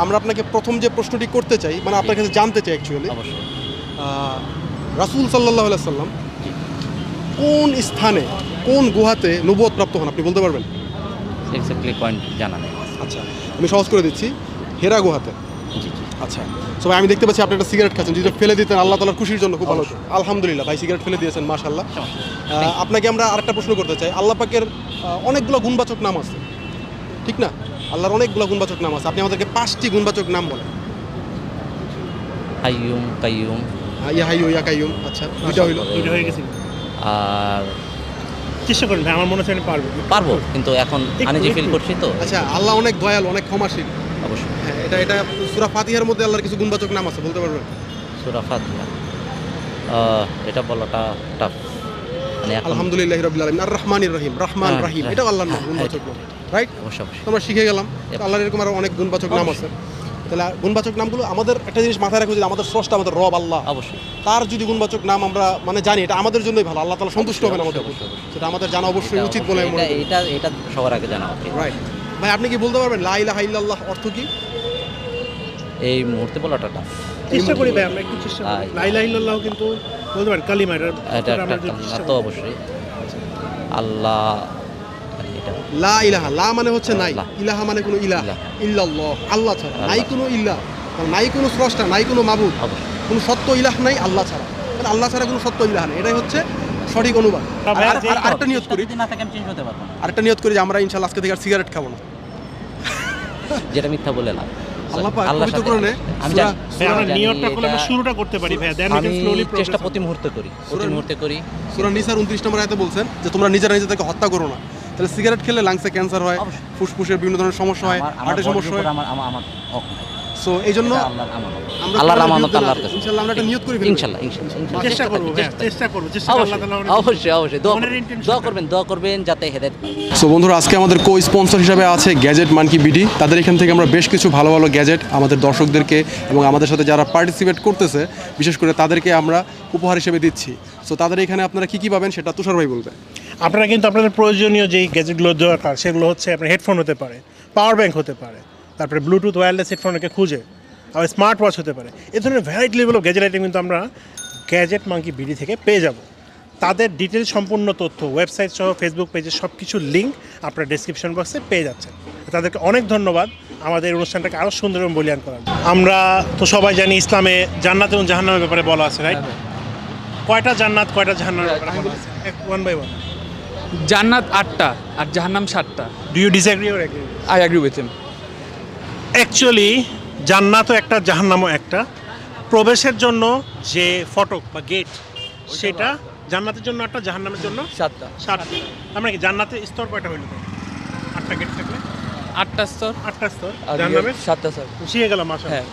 আমরা আপনাকে প্রথম যে প্রশ্নটি করতে চাই, মানে আপনার কাছে জানতে চাই অ্যাকচুয়ালি, অবশ্যই। রাসূল সাল্লাল্লাহু আলাইহি সাল্লাম কোন স্থানে, কোন গুহাতে নবুয়ত প্রাপ্ত হন, আপনি বলতে পারবেন? এক্স্যাক্টলি পয়েন্ট জানা নেই। আচ্ছা, আমি সহজ করে দিচ্ছি, হেরা গুহাতে। জি জি। আচ্ছা, সো ভাই আমি দেখতে পাচ্ছি আপনি একটা সিগারেট খাচ্ছেন, যদি ফেলে দিতেন আল্লাহ তাআলার খুশির জন্য খুব ভালো হতো। আলহামদুলিল্লাহ ভাই, সিগারেট ফেলে দিয়েছেন, মাশাআল্লাহ। আপনাকে আমরা আরেকটা প্রশ্ন করতে চাই। আল্লাহ পাকের অনেকগুলো গুণবাচক নাম আছে, ঠিক না? আল্লাহর অনেকগুলো গুণবাচক নাম আছে। আপনি আমাদেরকে 5টি গুণবাচক নাম বলেন। হাইয়ুম, কাইয়ুম, ইয়া হাইয়ু ইয়া কাইয়ুম। আচ্ছা, দুইটা হইলো। এটা হয়ে গেছে। আর চেষ্টা করেন ভাই, আমার মনে হচ্ছে আমি পারবো। পারবো, কিন্তু এখন আনইজি ফিল করছি তো। আচ্ছা, আল্লাহ অনেক দয়ালু, অনেক ক্ষমাশীল। অবশ্যই। হ্যাঁ, এটা সূরা ফাতিহার মধ্যে আল্লাহর কিছু গুণবাচক নাম আছে, বলতে পারবেন? সূরা ফাতিহা, এটা বলাটা টাফ। মানে এখন আলহামদুলিল্লাহি রাব্বিল আলামিন আর রহমানির রহিম, রহমান হ্যাঁ, রহিম, হ্যাঁ, এটা আল্লাহর নাম, হ্যাঁ, গুণবাচক নাম, রাইট? অবশ্যই অবশ্যই। আমরা শিখে গেলাম। তো আল্লাহর এরকম আরো অনেক গুণবাচক নাম আছে। তাহলে গুণবাচক নামগুলো আমাদের একটা জিনিস মাথায় রাখা উচিত, আমাদের স্রষ্টা, আমাদের রব আল্লাহ, অবশ্যই। তার যদি গুণবাচক নাম আমরা মানে জানি, এটা আমাদের জন্যই ভালো। আল্লাহ তাআলা সন্তুষ্ট হবেন আমাদের, অবশ্যই, অবশ্যই। সেটা আমাদের জানা অবশ্যই এটা উচিত বলে আমি মনে অবশ্যই, করি। এটা সবার আগে জানা উচিত। রাইট ভাই, আপনি কি বলতে পারবেন লা ইলাহা ইল্লাল্লাহ অর্থ কি? এই মুহূর্তে বলাটা টাফ। চেষ্টা করি ভাই, আমরা একটু চেষ্টা করি। লা ইলাহা ইল্লাল্লাহ কিন্তু বলতে পারেন কালিমা, এটা আমরা একটা যদি চেষ্টা তো করি। অবশ্যই। আল্লাহ মানে এটা লা ইলাহা, লা মানে হচ্ছে নাই, লা। ইলাহা মানে কোনো ইলাহ, ইলাহ। ইল্লাল্লাহ আল্লাহ ছাড়া, আল্লাহ। নাই কোনো ইল্লাহ, নাই কোনো স্রষ্টা, নাই কোনো মাবুদ, অবশ্যই। কোনো সত্য ইলাহ নাই আল্লাহ ছাড়া। মানে আল্লাহ ছাড়া কোনো সত্য ইলাহ নেই, এটাই হচ্ছে সঠিক অনুবাদ। ভাই, আর আরেকটা নিয়ত করি, যদি না থাকে আমি চেঞ্জ হতে পারবো না। আরেকটা নিয়ত করি যে আমরা ইনশাআল্লাহ আজকে থেকে আর সিগারেট খাবো না। যেটা মিথ্যা বলে লাভ। আল্লাহ পাক আল্লাহর পবিত্র সাথে কোরআনে আমি সূরা- জানি, ভাই, আমরা জানি নিয়তটা করলে আমরা এটা- শুরুটা করতে পারি ভাই, দেন আমি স্লোলি চেষ্টা প্রতি মুহূর্তে করি, প্রতি মুহূর্তে করি। সূরা নিসার 29 নম্বর আয়াতে বলছেন যে তোমরা নিজেরা নিজেদেরকে হত্যা করো না। তাহলে সিগারেট খেলে লাংসে ক্যান্সার হয়, অবশ্যই। ফুসফুসের বিভিন্ন ধরনের সমস্যা হয়, আমার হার্টের সমস্যা হয়। আমার হক নাই। সো এই জন্য আল্লাহর আমানত, আল্লাহর কাছে। ইনশাআল্লাহ আমরা একটা নিয়ত করে ফেলবো। ইনশাল্লাহ ইনশাল্লাহ চেষ্টা করবো ভাইয়া, চেষ্টা করবো, চেষ্টা করবো, আল্লাহ তাআলা আমাদের- অবশ্যই অবশ্যই দোয়া মনের করবেন, intention দোয়া করবেন যাতে হেদায়েত পাই। সো বন্ধুরা, আজকে আমাদের কো স্পন্সর হিসাবে আছে গ্যাজেট মানকি বিডি। তাদের এখান থেকে আমরা বেশ কিছু ভালো ভালো গ্যাজেট আমাদের দর্শকদেরকে এবং আমাদের সাথে যারা পার্টিসিপেট করতেছে বিশেষ করে তাদেরকে আমরা উপহার হিসেবে দিচ্ছি। সো তাদের এখানে আপনারা কী কী পাবেন সেটা তুষার ভাই বলবে। আপনারা কিন্তু আপনাদের প্রয়োজনীয় যেই গ্যাজেটগুলো দরকার সেগুলো হচ্ছে আপনার হেডফোন হতে পারে, পাওয়ার ব্যাংক হতে পারে, তারপরে ব্লুটুথ ওয়্যারলেস হেডফোনকে খুঁজে, আবার স্মার্ট ওয়াচ হতে পারে। এই ধরনের variety level of gadget item কিন্তু আমরা গ্যাজেট মাঙ্কি বিডি থেকে পেয়ে যাব। তাদের ডিটেলস সম্পূর্ণ তথ্য ওয়েবসাইট সহ ফেসবুক পেজে সব কিছু লিঙ্ক আপনার ডেসক্রিপশন বক্সে পেয়ে যাচ্ছেন। তাদেরকে অনেক ধন্যবাদ আমাদের এই অনুষ্ঠানটাকে আরও সুন্দর এবং বলিয়ান করার জন্য। আমরা তো সবাই জানি ইসলামে জান্নাত এবং জাহান্নামের ব্যাপারে বলা আছে, রাইট? কয়টা জান্নাত কয়টা জাহান্নামের ব্যাপারে বলা আছে? One by one. জান্নাত 8টা আর জাহান্নাম 7টা। Do you disagree or agree? I agree with him. Actually জান্নাতও একটা জাহান্নামও একটা। প্রবেশের জন্য যে ফটক বা গেট সেটা জান্নাতের জন্য একটা, জাহান্নামের জন্য 7টা। 7টা। আমরা কি জান্নাতের স্তর কয়টা হইল? 8টা গেট থাকলে 8টা স্তর 8টা স্তর, আর জাহান্নামের 7টা স্তর। শিখে গেলাম মাশাআল্লাহ। হ্যাঁ।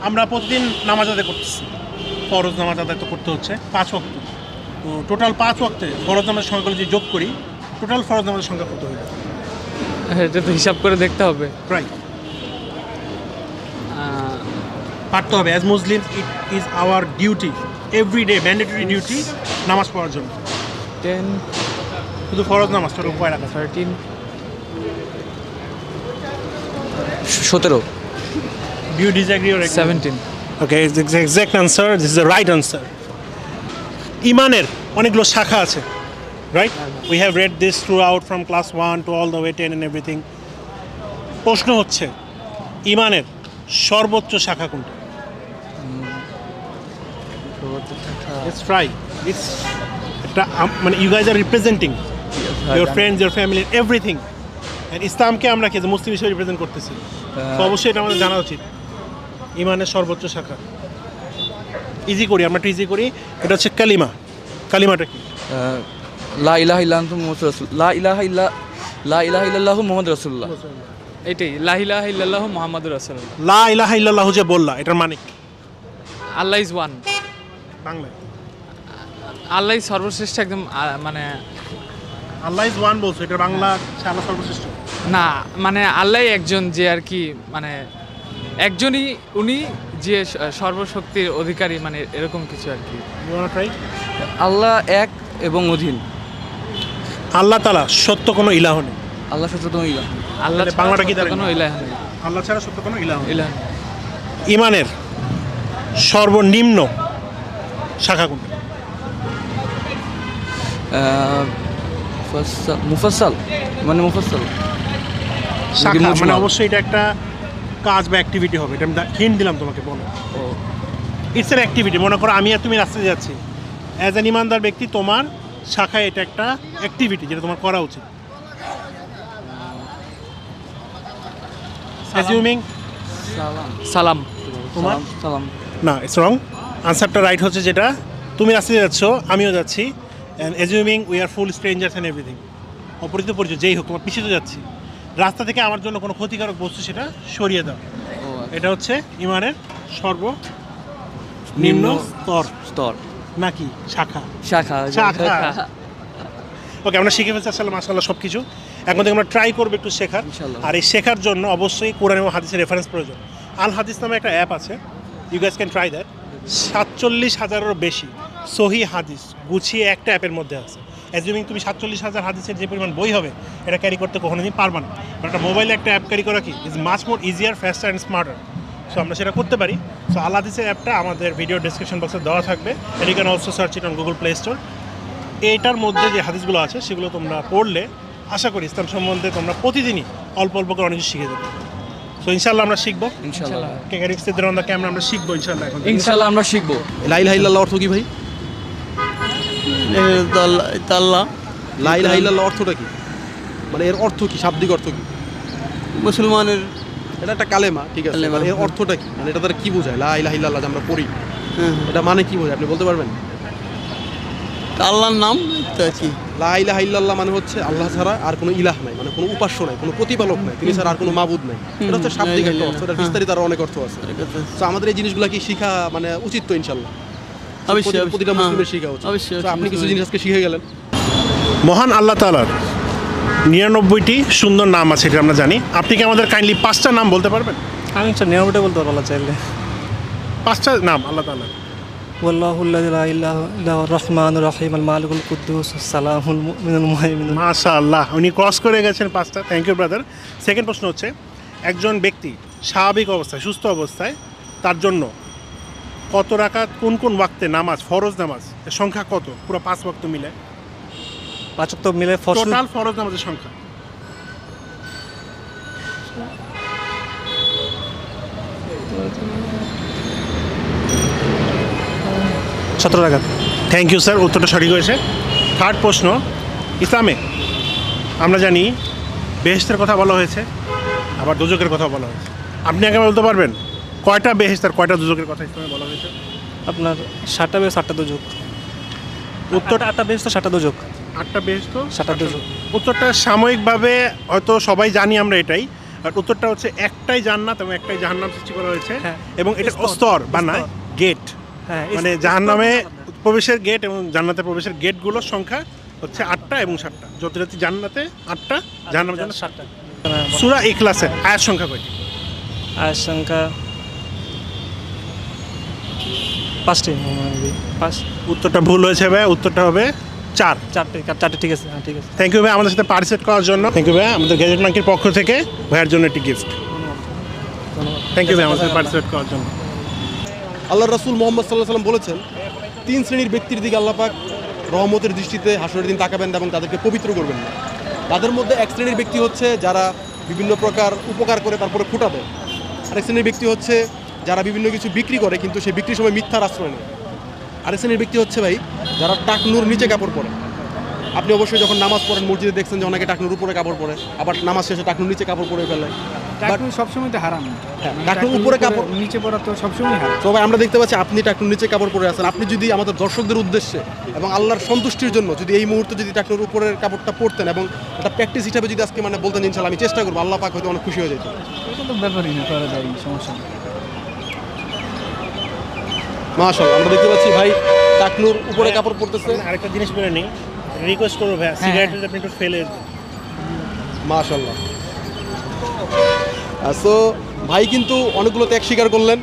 আমরা প্রতিদিন নামাজ আদায় করতেছি, ফরজ নামাজ আদায় তো করতে হচ্ছে 5 ওয়াক্ত। তো টোটাল 5 ওয়াক্তে ফরজ নামাজের সংখ্যাগুলো যদি যোগ করি, টোটাল ফরজ নামাজের সংখ্যা কত হইল? এটা তো হিসাব করে দেখতে হবে। প্রায় পারতে হবে। As Muslims it is our duty, everyday mandatory duty নামাজ পড়ার জন্য। 10, শুধু ফরজ নামাজ টোটাল কয় রাকাত? 13, 17, Do you disagree or agree? 17. Okay, it's the exact answer. This is the right answer. ইমানের অনেকগুলো শাখা আছে, right? We have read this throughout from class 1 to all the way 10 and everything. প্রশ্ন হচ্ছে ইমানের সর্বোচ্চ শাখা কোনটা? Let's try. It's একটা মানে you guys are representing your friends, your family, everything. And ইসলামকে আমরা কি মুসলিম হিসেবে রিপ্রেজেন্ট করতেছি, তো অবশ্যই এটা আমাদের জানা উচিত। ইমানের সর্বোচ্চ শাখা ইজি করি, আমরা একটু ইজি করি। এটা হচ্ছে কালিমা। কালিমাটা কি? লা ইলাহা ইল্লাল্লাহু মুহাম্মাদুর রাসূলুল্লাহ। এটাই লা ইলাহা ইল্লাল্লাহু মুহাম্মাদুর রাসূলুল্লাহ। লা ইলাহা ইল্লাল্লাহু যে বললা, এটার মানে কি আল্লাহ ইজ ওয়ান। বাংলায় আল্লাহ সর্বশ্রেষ্ঠ, একদম মানে আল্লাহ ইজ ওয়ান বলছো, এটা বাংলা আল্লাহ সর্বশ্রেষ্ঠ না, মানে আল্লাহ একজন, যে আর কি মানে একজনই উনি যে সর্বশক্তির অধিকারী, মানে এরকম কিছু আর কি। You wanna try? আল্লাহ এক এবং অধীন। আল্লাহ তাআলা সত্য কোনো ইলাহ নেই। আল্লাহ সত্যতম ইলাহ। আল্লাহ তাহলে বাংলাটা কি দাঁড়ায়? কোনো ইলাহ নেই। আল্লাহ ছাড়া সত্য কোনো ইলাহ নেই। ইলাহ নেই। ইমানের সর্বনিম্ন শাখা কোনটা? মুফাসসাল, মানে মুফাসসাল শাখা মানে অবশ্যই এটা একটা কাজ বা অ্যাক্টিভিটি হবে। এটা আমি হিন্ট দিলাম তোমাকে, বলো। It's an activity. মনে করো আমি আর তুমি রাস্তায় যাচ্ছি, অ্যাজ অ্যান ইমানদার ব্যক্তি তোমার শাখায় এটা একটা অ্যাক্টিভিটি যেটা তোমার করা উচিত। অ্যাজিউমিং সালাম। তোমার সালাম না, ইটস রং। আনসারটা রাইট হচ্ছে যেটা তুমি রাস্তায় যাচ্ছ, আমিও যাচ্ছি, and assuming we are full strangers and everything, অপরিচিত পরিচয় যেই হোক, তোমার পিছিয়ে তো যাচ্ছি, রাস্তা থেকে আমার জন্য কোনো ক্ষতিকারক বস্তু সেটা সরিয়ে দাও। এটা হচ্ছে ইমানের সর্বনিম্ন স্তর নাকি শাখা? শাখা। শাখা। ওকে, আমরা শিখে ফেলছি আসলে মাশাআল্লাহ সব কিছু। এখন থেকে আমরা ট্রাই করবো একটু শেখার। আর এই শেখার জন্য অবশ্যই কোরআন এবং হাদিসের রেফারেন্স প্রয়োজন। আল হাদিস নামে একটা অ্যাপ আছে, you guys can try that. 47,000-এরও বেশি সহি হাদিস গুছিয়ে একটা অ্যাপের মধ্যে আছে। অ্যাজিউমিং তুমি 47,000 হাদিসের যে পরিমাণ বই হবে এটা ক্যারি করতে কখনোদিন পারবা না। একটা মোবাইলে একটা অ্যাপ ক্যারি করা কি is much more easier, ফাস্টার and smarter. So আমরা সেটা করতে পারি। সো আল হাদিসের অ্যাপটা আমাদের ভিডিও ডিসক্রিপশন বক্সে দেওয়া থাকবে। And you can also search it on Google Play Store. এইটার মধ্যে যে হাদিসগুলো আছে সেগুলো তোমরা পড়লে আশা করি ইসলাম সম্বন্ধে তোমরা প্রতিদিনই অল্প অল্প করে অনেক কিছু শিখে দেবে। সো ইনশাআল্লাহ আমরা শিখবো। ইনশাআল্লাহ আমরা শিখবো ইনশাআল্লাহ। এখন ইনশাআল্লাহ আমরা শিখবো। লা ইলাহা ইল্লাল্লাহ অর্থ কি ভাই? আল্লাহ। লা ইলাহা ইল্লাল্লাহ অর্থটা কি? মানে এর অর্থ কি, শাব্দিক অর্থ কি? মুসলমানের এটা একটা কালেমা, ঠিক আছে, মানে এর অর্থটা কি, মানে এটা দ্বারা কি বোঝায়? লা ইলাহা ইল্লাল্লাহ যে আমরা পড়ি, এটা মানে কি বোঝায় আপনি বলতে পারবেন? আল্লাহর নাম তো কি লা ইলাহা ইল্লাল্লাহ মানে হচ্ছে আল্লাহ ছাড়া আর কোনো ইলাহ নাই, মানে কোনো উপাস্য নাই, কোনো প্রতিপালক নাই, তিনি ছাড়া আর কোনো মাবুদ নাই। এটা হচ্ছে শাব্দিক একটা অর্থ, এটা বিস্তারিত আরো অনেক অর্থ আছে। তো আমাদের এই জিনিসগুলো কি শিখা মানে উচিত তো ইনশাল্লাহ, অবশ্যই প্রতিটা মুসলিমের শিখা উচিত। অবশ্যই। তো আপনি কিছু জিনিস আজকে শিখে গেলেন। মহান আল্লাহ তাআলার 99টি সুন্দর নাম আছে, এটা আমরা জানি। আপনি কি আমাদের কাইন্ডলি 5টা নাম বলতে পারবেন? আমি 99টা বলতে পারবো চাইলে। 5টা নাম আল্লাহ তাআলার। ওয়াল্লাহুল্লাযী লা ইলাহা ইল্লা হুয়ার রহমানুর রহিম আল মালিকুল কুদ্দুস সালামুল মুমিনুল মুহাইমিনুল। মাশাআল্লাহ, উনি ক্রস করে গেছেন 5টা। Thank you brother. সেকেন্ড প্রশ্ন হচ্ছে, একজন ব্যক্তি স্বাভাবিক অবস্থায়, সুস্থ অবস্থায়, তার জন্য কত রাকাত কোন কোন ওয়াক্তে নামাজ, ফরজ নামাজ এর সংখ্যা কত? পুরো 5 ওয়াক্ত মিলে 5 ওয়াক্ত মিলে টোটাল ফরজ নামাজের সংখ্যা। 17 রাকাত। থ্যাংক ইউ স্যার, উত্তরটা সঠিক হয়েছে। থার্ড প্রশ্ন, ইসলামে আমরা জানি বেহেশতের কথা বলা হয়েছে, আবার দোজকের কথা বলা হয়েছে। আপনি আগে বলতে পারবেন কয়টা বেহেশত আর কয়টা দোজকের কথা ইসলামে বলা হয়েছে? আপনার 7টা বেশ 8টা দোজক। উত্তর 8টা বেশ তো 7টা দোজক। 8টা বেহেশত 7টা দোজক। উত্তরটা সাময়িকভাবে হয়তো সবাই জানি আমরা এটাই, আর উত্তরটা হচ্ছে একটাই জান্নাত এবং একটাই জাহান্নাম সৃষ্টি করা হয়েছে। হ্যাঁ। এবং এটা স্তর বা না গেট, হ্যাঁ, মানে জাহান্নামে প্রবেশের গেট এবং জান্নাতে প্রবেশের গেটগুলোর সংখ্যা হচ্ছে 8টা এবং 7টা। যত জান্নাতে 8টা, জাহান্নামে 7টা। সূরা ইখলাসের আয়াত সংখ্যা কয়টি? আর সংখ্যা 5টি। 5 উত্তরটা ভুল হয়েছে ভাই, উত্তরটা হবে 4। 4টে ঠিক আছে। হ্যাঁ ঠিক আছে। থ্যাংক ইউ ভাই আমাদের সাথে পার্টিসিপেট করার জন্য। থ্যাংক ইউ ভাই আমাদের গ্যাজেট মার্কের পক্ষ থেকে ভাইয়ের জন্য একটি গিফট। থ্যাংক ইউ ভাই আমাদের সাথে পার্টিসিপেট করার জন্য। আল্লাহ রাসূল মুহাম্মদ সাল্লাল্লাহু আলাইহি ওয়াসাল্লাম বলেছেন, 3 শ্রেণীর ব্যক্তির দিকে আল্লাহ পাক রহমতের দৃষ্টিতে হাসরের দিন তাকাবেন না এবং তাদেরকে পবিত্র করবেন না। তাদের মধ্যে এক শ্রেণীর ব্যক্তি হচ্ছে যারা বিভিন্ন প্রকার উপকার করে তারপরে খোঁটা দেয়। আরেক শ্রেণীর ব্যক্তি হচ্ছে যারা বিভিন্ন কিছু বিক্রি করে কিন্তু সেই বিক্রির সময় মিথ্যার আশ্রয় নেয়। আরেক শ্রেণীর ব্যক্তি হচ্ছে ভাই যারা টাকনুর নিচে কাপড় পরে। আপনি অবশ্যই যখন নামাজ পড়েন মসজিদে দেখছেন যে অনেকে টাকনুর উপরে কাপড় পরে, আবার নামাজ শেষে টাকনুর নিচে কাপড় পরে ফেলে। টাকনু সবসময় তো হারাম। টাকনুর উপরে কাপড় নিচে পড়া তো সবসময় হারাম। সবাই আমরা দেখতে পাচ্ছি আপনি টাকনুর নিচে কাপড় পরে আছেন। আপনি যদি আমাদের দর্শকদের উদ্দেশ্যে এবং আল্লাহর সন্তুষ্টির জন্য যদি এই মুহূর্তে যদি টাকনুর উপরের কাপড়টা পরতেন এবং একটা প্র্যাকটিস হিসাবে যদি আজকে মানে বলতেন ইনশাআল্লাহ আমি চেষ্টা করবো, আল্লাহ পাক হয়তো অনেক খুশি হয়ে যেত। এটা তো ব্যাপারই না, করা যায়, সমস্যা নেই। মাশাআল্লাহ আমরা দেখতে পাচ্ছি ভাই টাকনুর উপরে কাপড় পরতেছে। আরেকটা জিনিস বলে নিই, রিকোয়েস্ট করবো ভাই সিগারেট আপনি একটু ফেলে। মাশাআল্লাহ। সো ভাই কিন্তু অনেকগুলো ত্যাগ স্বীকার করলেন,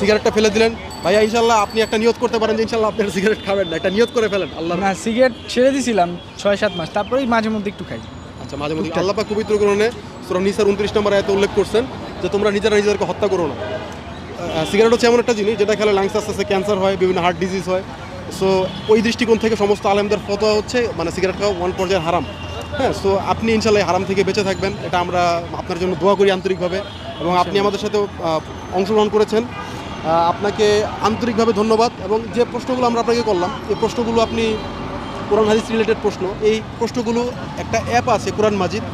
সিগারেটটা ফেলে দিলেন। ভাইয়া ইনশাআল্লাহ আপনি একটা নিয়ত করতে পারেন যে ইনশাআল্লাহ আপনি সিগারেট খাবেন না, একটা নিয়ত করে ফেলেন। আল্লাহ না, সিগারেট ছেড়ে দিয়েছিলাম 6-7 মাস, তারপরেই মাঝে মধ্যে একটু খাই। আচ্ছা, মাঝে মধ্যে আল্লাহ পাক পবিত্র কোরআনে সূরা নিসার 29 নম্বর আয়াতে উল্লেখ করছেন যে তোমরা নিজেরা নিজেদেরকে হত্যা করো না। সিগারেট হচ্ছে এমন একটা জিনিস যেটা খেলে লাংস আস্তে আস্তে ক্যান্সার হয়, বিভিন্ন হার্ট ডিজিজ হয়। সো ওই দৃষ্টিকোণ থেকে সমস্ত আলেমদের ফতোয়া হচ্ছে মানে সিগারেট খাওয়া ওয়ান পর্যায়ে হারাম। হ্যাঁ, সো আপনি ইনশাআল্লাহ হারাম থেকে বেঁচে থাকবেন, এটা আমরা আপনার জন্য দোয়া করি আন্তরিকভাবে। এবং আপনি আমাদের সাথে অংশগ্রহণ করেছেন, আপনাকে আন্তরিকভাবে ধন্যবাদ। এবং যে প্রশ্নগুলো আমরা আপনাকে করলাম এই প্রশ্নগুলো আপনি কোরআন হাদিস রিলেটেড প্রশ্ন, এই প্রশ্নগুলো একটা অ্যাপ আছে কোরআন মাজিদ,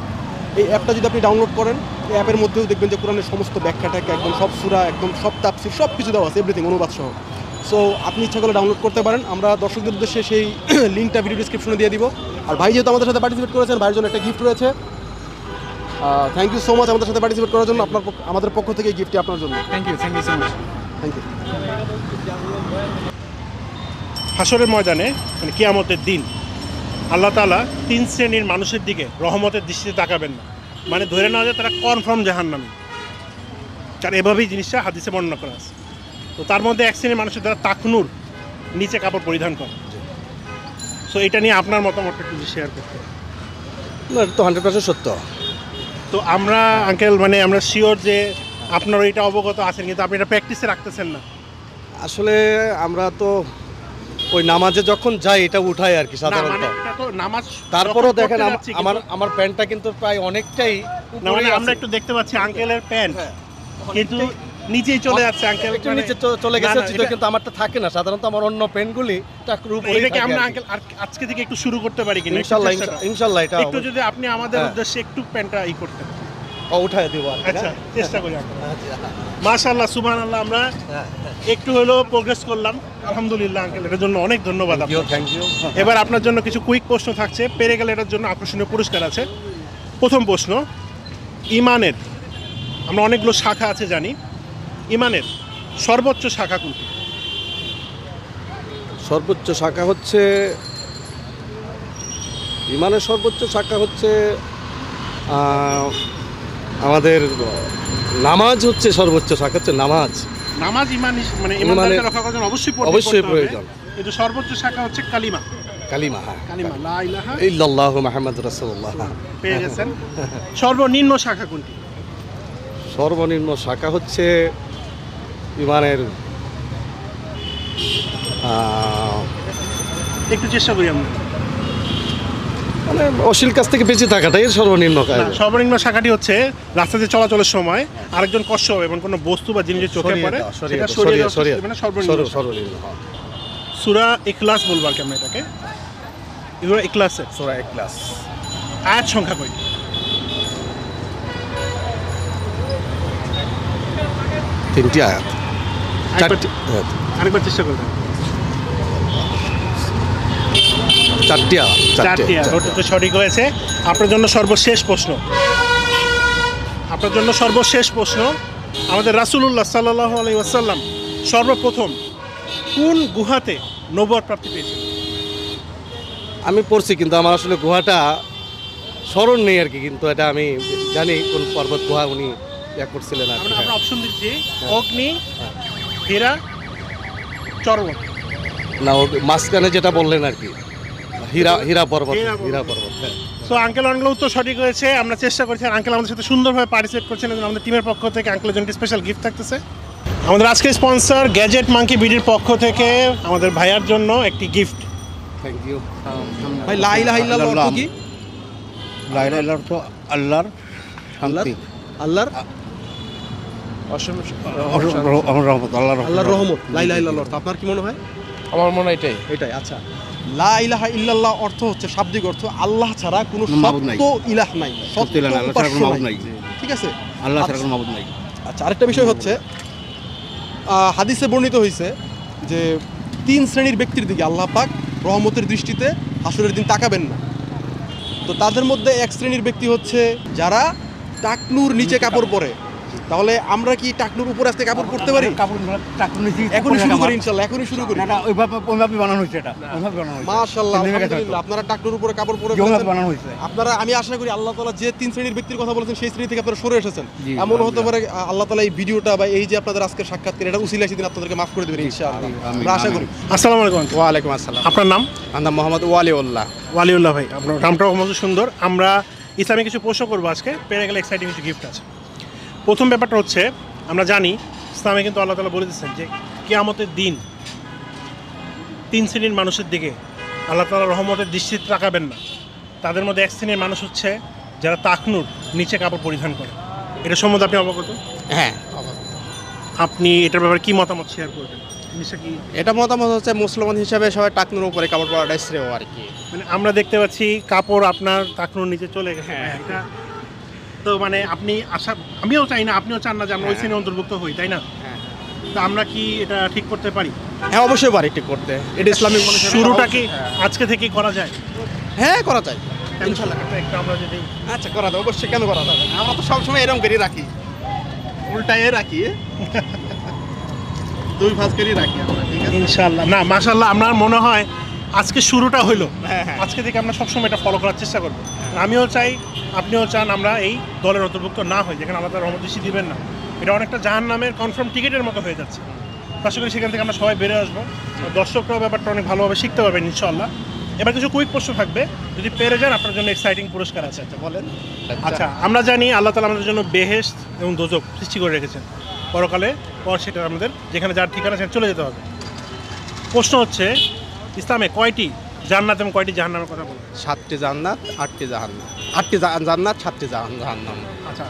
এই অ্যাপটা যদি আপনি ডাউনলোড করেন এই অ্যাপের মধ্যেও দেখবেন যে কোরআনের সমস্ত ব্যাখ্যাটাকে একদম সব সূরা একদম সব তাফসীর সব কিছু দেওয়া আছে, এভরিথিং অনুবাদ সহ। সো আপনি ইচ্ছা করলে ডাউনলোড করতে পারেন। আমরা দর্শকদের উদ্দেশ্যে সেই লিঙ্কটা ভিডিও ডিসক্রিপশনে দিয়ে দিব। আর ভাই যেহেতু আমাদের সাথে পার্টিসিপেট করেছেন, ভাইয়ের জন্য একটা গিফট রয়েছে। থ্যাংক ইউ সো মাচ আমাদের সাথে পার্টিসিপেট করার জন্য। আমাদের পক্ষ থেকে এই গিফটটি আপনার জন্য। Thank you so much. Thank you. হাসরের ময়দানে মানে কিয়ামতের দিন আল্লাহ তাআলা 3 শ্রেণীর মানুষের দিকে রহমতের দৃষ্টিতে তাকাবেন না, মানে ধরে নেওয়া যায় তারা কনফার্ম জাহান্নামী। কারণ এভাবেই জিনিসটা হাদিসে বর্ণনা করা আছে। তো তার মধ্যে এক শ্রেণীর মানুষের দ্বারা তাকনুর নিচে কাপড় পরিধান করে। সো এটা নিয়ে আপনার মতামতটা একটু শেয়ার করতে। না, এটা তো 100% সত্য। তো আমরা আঙ্কেল মানে আমরা শিওর যে আপনারা এটা অবগত আছেন, কিন্তু আপনি এটা প্র্যাকটিসে রাখতেছেন না। আসলে আমরা তো ওই নামাজে যখন যাই এটা উঠাই আর কি সাধারণত। না, মানে এটা তো নামাজ তারপরেও যখন দেখেন পড়তে যাচ্ছি আমার প্যান্টটা কিন্তু প্রায় অনেকটাই না, মানে আমরা একটু দেখতে পাচ্ছি আঙ্কেলের প্যান্ট কিন্তু নিচেই চলে যাচ্ছে আঙ্কেল, একটু নিচে চলে গেছে, কিন্তু আমারটা থাকে না। সাধারণত আমার অন্য প্যান্টগুলি টাকুর উপরে এটাকে আমরা আঙ্কেল আজকে থেকে একটু শুরু করতে পারি কিনা? ইনশাআল্লাহ এটা একটু যদি আপনি আমাদের উদ্দেশ্যে একটু প্যান্টটা করতেন। উঠায় দেবো আর কি, আচ্ছা হ্যাঁ? চেষ্টা করি আমরা। মাশাআল্লাহ সুবহানাল্লাহ, আমরা একটু হলেও প্রোগ্রেস করলাম আলহামদুলিল্লাহ আঙ্কেল, এটার জন্য অনেক ধন্যবাদ আপনাকে। Thank you. এবার আপনার জন্য কিছু কুইক প্রশ্ন থাকছে, পেরে গেলে এটার জন্য আকর্ষণীয় পুরস্কার আছে। প্রথম প্রশ্ন, ইমানের আমরা অনেকগুলো শাখা আছে জানি, ইমানের সর্বোচ্চ শাখা কোনটি? সর্বোচ্চ শাখা হচ্ছে ইমানের সর্বোচ্চ শাখা হচ্ছে আমাদের নামাজ হচ্ছে সর্বোচ্চ শাখা, হচ্ছে নামাজ। নামাজ ইমান মানে ইমানদারকে রক্ষা করার জন্য অবশ্যই পড়তে অবশ্যই হবে, প্রয়োজন। কিন্তু সর্বোচ্চ শাখা হচ্ছে কালিমা। কালিমা, হ্যাঁ, কালিমা লা ইলাহা ইল্লাল্লাহু মুহাম্মাদুর রাসূলুল্লাহ। পেয়ে গেছেন। সর্বনিম্ন শাখা কোনটি? সর্বনিম্ন শাখা হচ্ছে ইমানের একটু চেষ্টা করি আমরা। মানে অশ্লীল কাছ থেকে বেঁচে থাকাটাই সর্বনিম্ন কাজ। না, সর্বনিম্ন শাখাটি হচ্ছে রাস্তাতে চলাচলের সময় আরেকজন কষ্ট হবে এবং কোনো বস্তু বা জিনিস চোখে পড়ে সেটা সরিয়ে দেওয়া মানে সর্বনিম্ন। সর্বনিম্ন সূরা ইখলাস বলবো আর কি আমরা এটাকে। সূরা ইখলাসের সূরা ইখলাস আয়াত সংখ্যা কয়টি? 3টি আয়াত। আরেকবার চেষ্টা করবেন। 4টি আয়াত। 4টি আয়াত, ওটা তো সঠিক হয়েছে। আপনার জন্য সর্বশেষ প্রশ্ন, আপনার জন্য সর্বশেষ প্রশ্ন, আমাদের রাসূলুল্লাহ সাল্লাল্লাহু আলাইহি ওয়াসাল্লাম সর্বপ্রথম কোন গুহাতে নবুয়ত প্রাপ্তি পেয়েছেন? আমি পড়ছি কিন্তু আমার আসলে গুহাটা স্মরণ নেই আর কি, কিন্তু এটা আমি জানি কোন পর্বত গুহা উনি ইয়া করছিলেন আর কি। আমরা অপশন দিচ্ছি অগ্নি, হীরা, চর্বণ। না, ও মাঝখানে যেটা বললেন আর কি, হীরা পর্বত। হীরা পর্বত, হ্যাঁ। সো আঙ্কেল অনেকগুলো উত্তর সঠিক হয়েছে। আমরা চেষ্টা করছি, আঙ্কেল আমাদের সাথে সুন্দরভাবে পার্টিসিপেট করছেন এবং আমাদের টিমের পক্ষ থেকে আঙ্কেলের জন্য স্পেশাল গিফট থাকতেছে। আমাদের আজকের স্পন্সর গ্যাজেট মাঙ্কি বিডির পক্ষ থেকে আমাদের ভাইয়ার জন্য একটি গিফট। থ্যাংক ইউ ভাই। লা ইলাহা ইল্লাল্লাহ অর্থ কি? লা ইলাহা ইল্লাল্লাহ অর্থ আল্লাহর শান্তি, আল্লাহর আল্লাহর রহমত। লা ইলাহা ইল্লাল্লাহ অর্থ আপনার কি মনে হয়? আমার মনে হয় এটাই। আচ্ছা, লা ইলাহা ইল্লাল্লাহ অর্থ হচ্ছে শাব্দিক অর্থ আল্লাহ ছাড়া কোনো সত্য ইলাহ নাই, সত্য উপাস্য নাই। ঠিক আছে, আল্লাহ ছাড়া কোনো মাবুদ নাই। আচ্ছা, আরেকটা বিষয় হচ্ছে হাদিসে বর্ণিত হয়েছে যে 3 শ্রেণীর ব্যক্তির দিকে আল্লাহ পাক রহমতের দৃষ্টিতে হাসরের দিন তাকাবেন না। তো তাদের মধ্যে এক শ্রেণীর ব্যক্তি হচ্ছে যারা টাকনুর নিচে কাপড় পরে। তাহলে আমরা কি টাকনুর উপরে আসতে কাপড় পরতে পারি? এখনই শুরু করি ইনশাআল্লাহ, এখনই শুরু করি। ওইভাবে বানানো হয়েছে এটা, ওইভাবে বানানো হয়েছে। মাশাআল্লাহ, আলহামদুলিল্লাহ। আপনারা টাকনুর উপরে কাপড় পরে বানানো হয়েছে। আপনারা, আমি আশা করি আল্লাহ তাআলা যে 3 শ্রেণীর ব্যক্তির কথা বলেছেন সেই শ্রেণী থেকে আপনারা সরে এসেছেন। এমন হতে পারে আল্লাহ তাআলা এই ভিডিওটা বা এই যে আপনাদের আজকের সাক্ষাৎকার এটা উসিলা সেদিন আপনাদেরকে মাফ করে দেবেন ইনশাআল্লাহ, আমরা আশা করি। আসসালামু আলাইকুম। ওয়া আলাইকুম আসসালাম। আপনার নাম? আমার নাম মোহাম্মদ ওয়ালিউল্লাহ। ওয়ালিউল্লাহ ভাই, আপনার নামটাও কত সুন্দর। আমরা ইসলামে কিছু প্রশ্ন করবো আজকে, পেরে গেলে এক্সাইটিং কিছু গিফট আছে। প্রথম ব্যাপারটা হচ্ছে, আমরা জানি ইসলামে কিন্তু আল্লাহ তাআলা বলে দিচ্ছেন যে কিয়ামতের দিন 3 শ্রেণীর মানুষের দিকে আল্লাহ তাআলা রহমতের দৃষ্টি তাকাবেন না। তাদের মধ্যে এক শ্রেণীর মানুষ হচ্ছে যারা তাকনুর নিচে কাপড় পরিধান করে। এটা সম্বন্ধে আপনি অবগত? হ্যাঁ, আপনি এটার ব্যাপারে কি মতামত শেয়ার করবেন? জিনিসটা কি? এটা মতামত হচ্ছে মুসলমান হিসাবে সবাই টাকনুর উপরে কাপড় পরাটাই শ্রেয় আর কি। মানে আমরা দেখতে পাচ্ছি কাপড় আপনার টাকনুর নিচে চলে গেছে। এটা তো মানে আপনি আশা, আমিও চাই না, আপনিও চান না যে আমরা ওই শ্রেণীর অন্তর্ভুক্ত হই, তাই না? তো আমরা কি এটা ঠিক করতে পারি? হ্যাঁ, অবশ্যই পারি ঠিক করতে। এটা ইসলামিক মানুষের শুরুটা কি আজকে থেকেই করা যায়? হ্যাঁ, করা যায় ইনশাআল্লাহ। একটু আমরা যদি আচ্ছা করা যায়, অবশ্যই, কেন করা যাবে না? আমরা তো সবসময় এরকম করে রাখি, উল্টায় রাখি, 2 ভাঁজ করে রাখি আমরা, ঠিক আছে ইনশাআল্লাহ। না মাশাআল্লাহ, আমার মনে হয় আজকে শুরুটা হলো, আজকে থেকে আমরা সবসময় এটা ফলো করার চেষ্টা করবো। আমিও চাই, আপনিও চান আমরা এই দলের অন্তর্ভুক্ত না হই যেখানে আল্লাহ তাআলা রহমত দৃষ্টি দিবেন না। এটা অনেকটা জাহান্নামের কনফার্ম টিকিটের মতো হয়ে যাচ্ছে। আশা করি সেখান থেকে আমরা সবাই বেরো আসবো, দর্শকরাও ব্যাপারটা অনেক ভালোভাবে শিখতে পারবেন ইনশাআল্লাহ। এবার কিছু কুইক প্রশ্ন থাকবে, যদি পেরে যান আপনার জন্য এক্সাইটিং পুরস্কার আছে। আচ্ছা বলেন। আচ্ছা, আমরা জানি আল্লাহ তাআলা আমাদের জন্য বেহেশত এবং দোজখ সৃষ্টি করে রেখেছেন পরকালে, পর সেটা আমাদের যেখানে যার ঠিকানা সেখানে চলে যেতে হবে। প্রশ্ন হচ্ছে, ইসলামে কয়টি জান্নাত এবং কয়টি জাহান্নামের কথা বলবেন? 7টি জান্নাত, 8টি জাহান্নাম। 8টি জান্নাত, 7টি জাহান্নাম। আচ্ছা,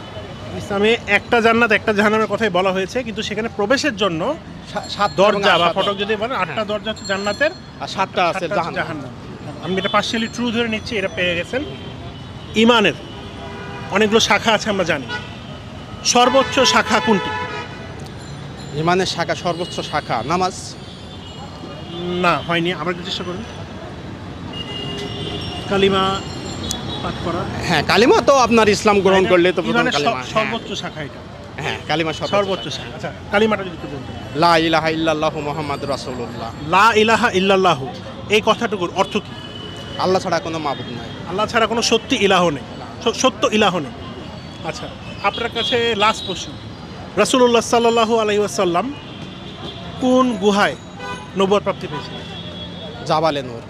ইসলামে একটা জান্নাত একটা জাহান্নামের কথাই বলা হয়েছে, কিন্তু সেখানে প্রবেশের জন্য 7 দরজা বা ফটক যদি বলেন 8টা দরজা হচ্ছে জান্নাতের আর 7টা আছে জাহান্নাম। আমি এটা পার্শিয়ালি ট্রু ধরে নিচ্ছি, এটা পেয়ে গেছেন। ইমানের অনেকগুলো শাখা আছে আমরা জানি, সর্বোচ্চ শাখা কোনটি? ইমানের শাখা, সর্বোচ্চ শাখা নামাজ। না, হয়নি, আবার একটু চেষ্টা করুন। কালিমা পাঠ করা। হ্যাঁ, কালিমা তো আপনার ইসলাম গ্রহণ করলে তো প্রথম ইমানের কালিমা। সর্বোচ্চ শাখা এটা। হ্যাঁ, কালিমা সর্বোচ্চ শাখা। আচ্ছা, কালিমাটা যদি একটু বলতেন। লা ইলাহা ইল্লাল্লাহু মুহাম্মাদুর রাসূলুল্লাহ। লা ইলাহা ইল্লাল্লাহু, এই কথাটুকুর অর্থ কি? আল্লাহ ছাড়া কোনো মাবুদ নাই। আল্লাহ ছাড়া কোনো সত্যি ইলাহ নেই, সত্য ইলাহ নেই। আচ্ছা, আপনার কাছে লাস্ট প্রশ্ন, রাসূলুল্লাহ সাল্লাল্লাহু আলাইহি ওয়াসাল্লাম কোন গুহায় নবুয়ত প্রাপ্তি পেয়েছিলেন? জাবালে নূর।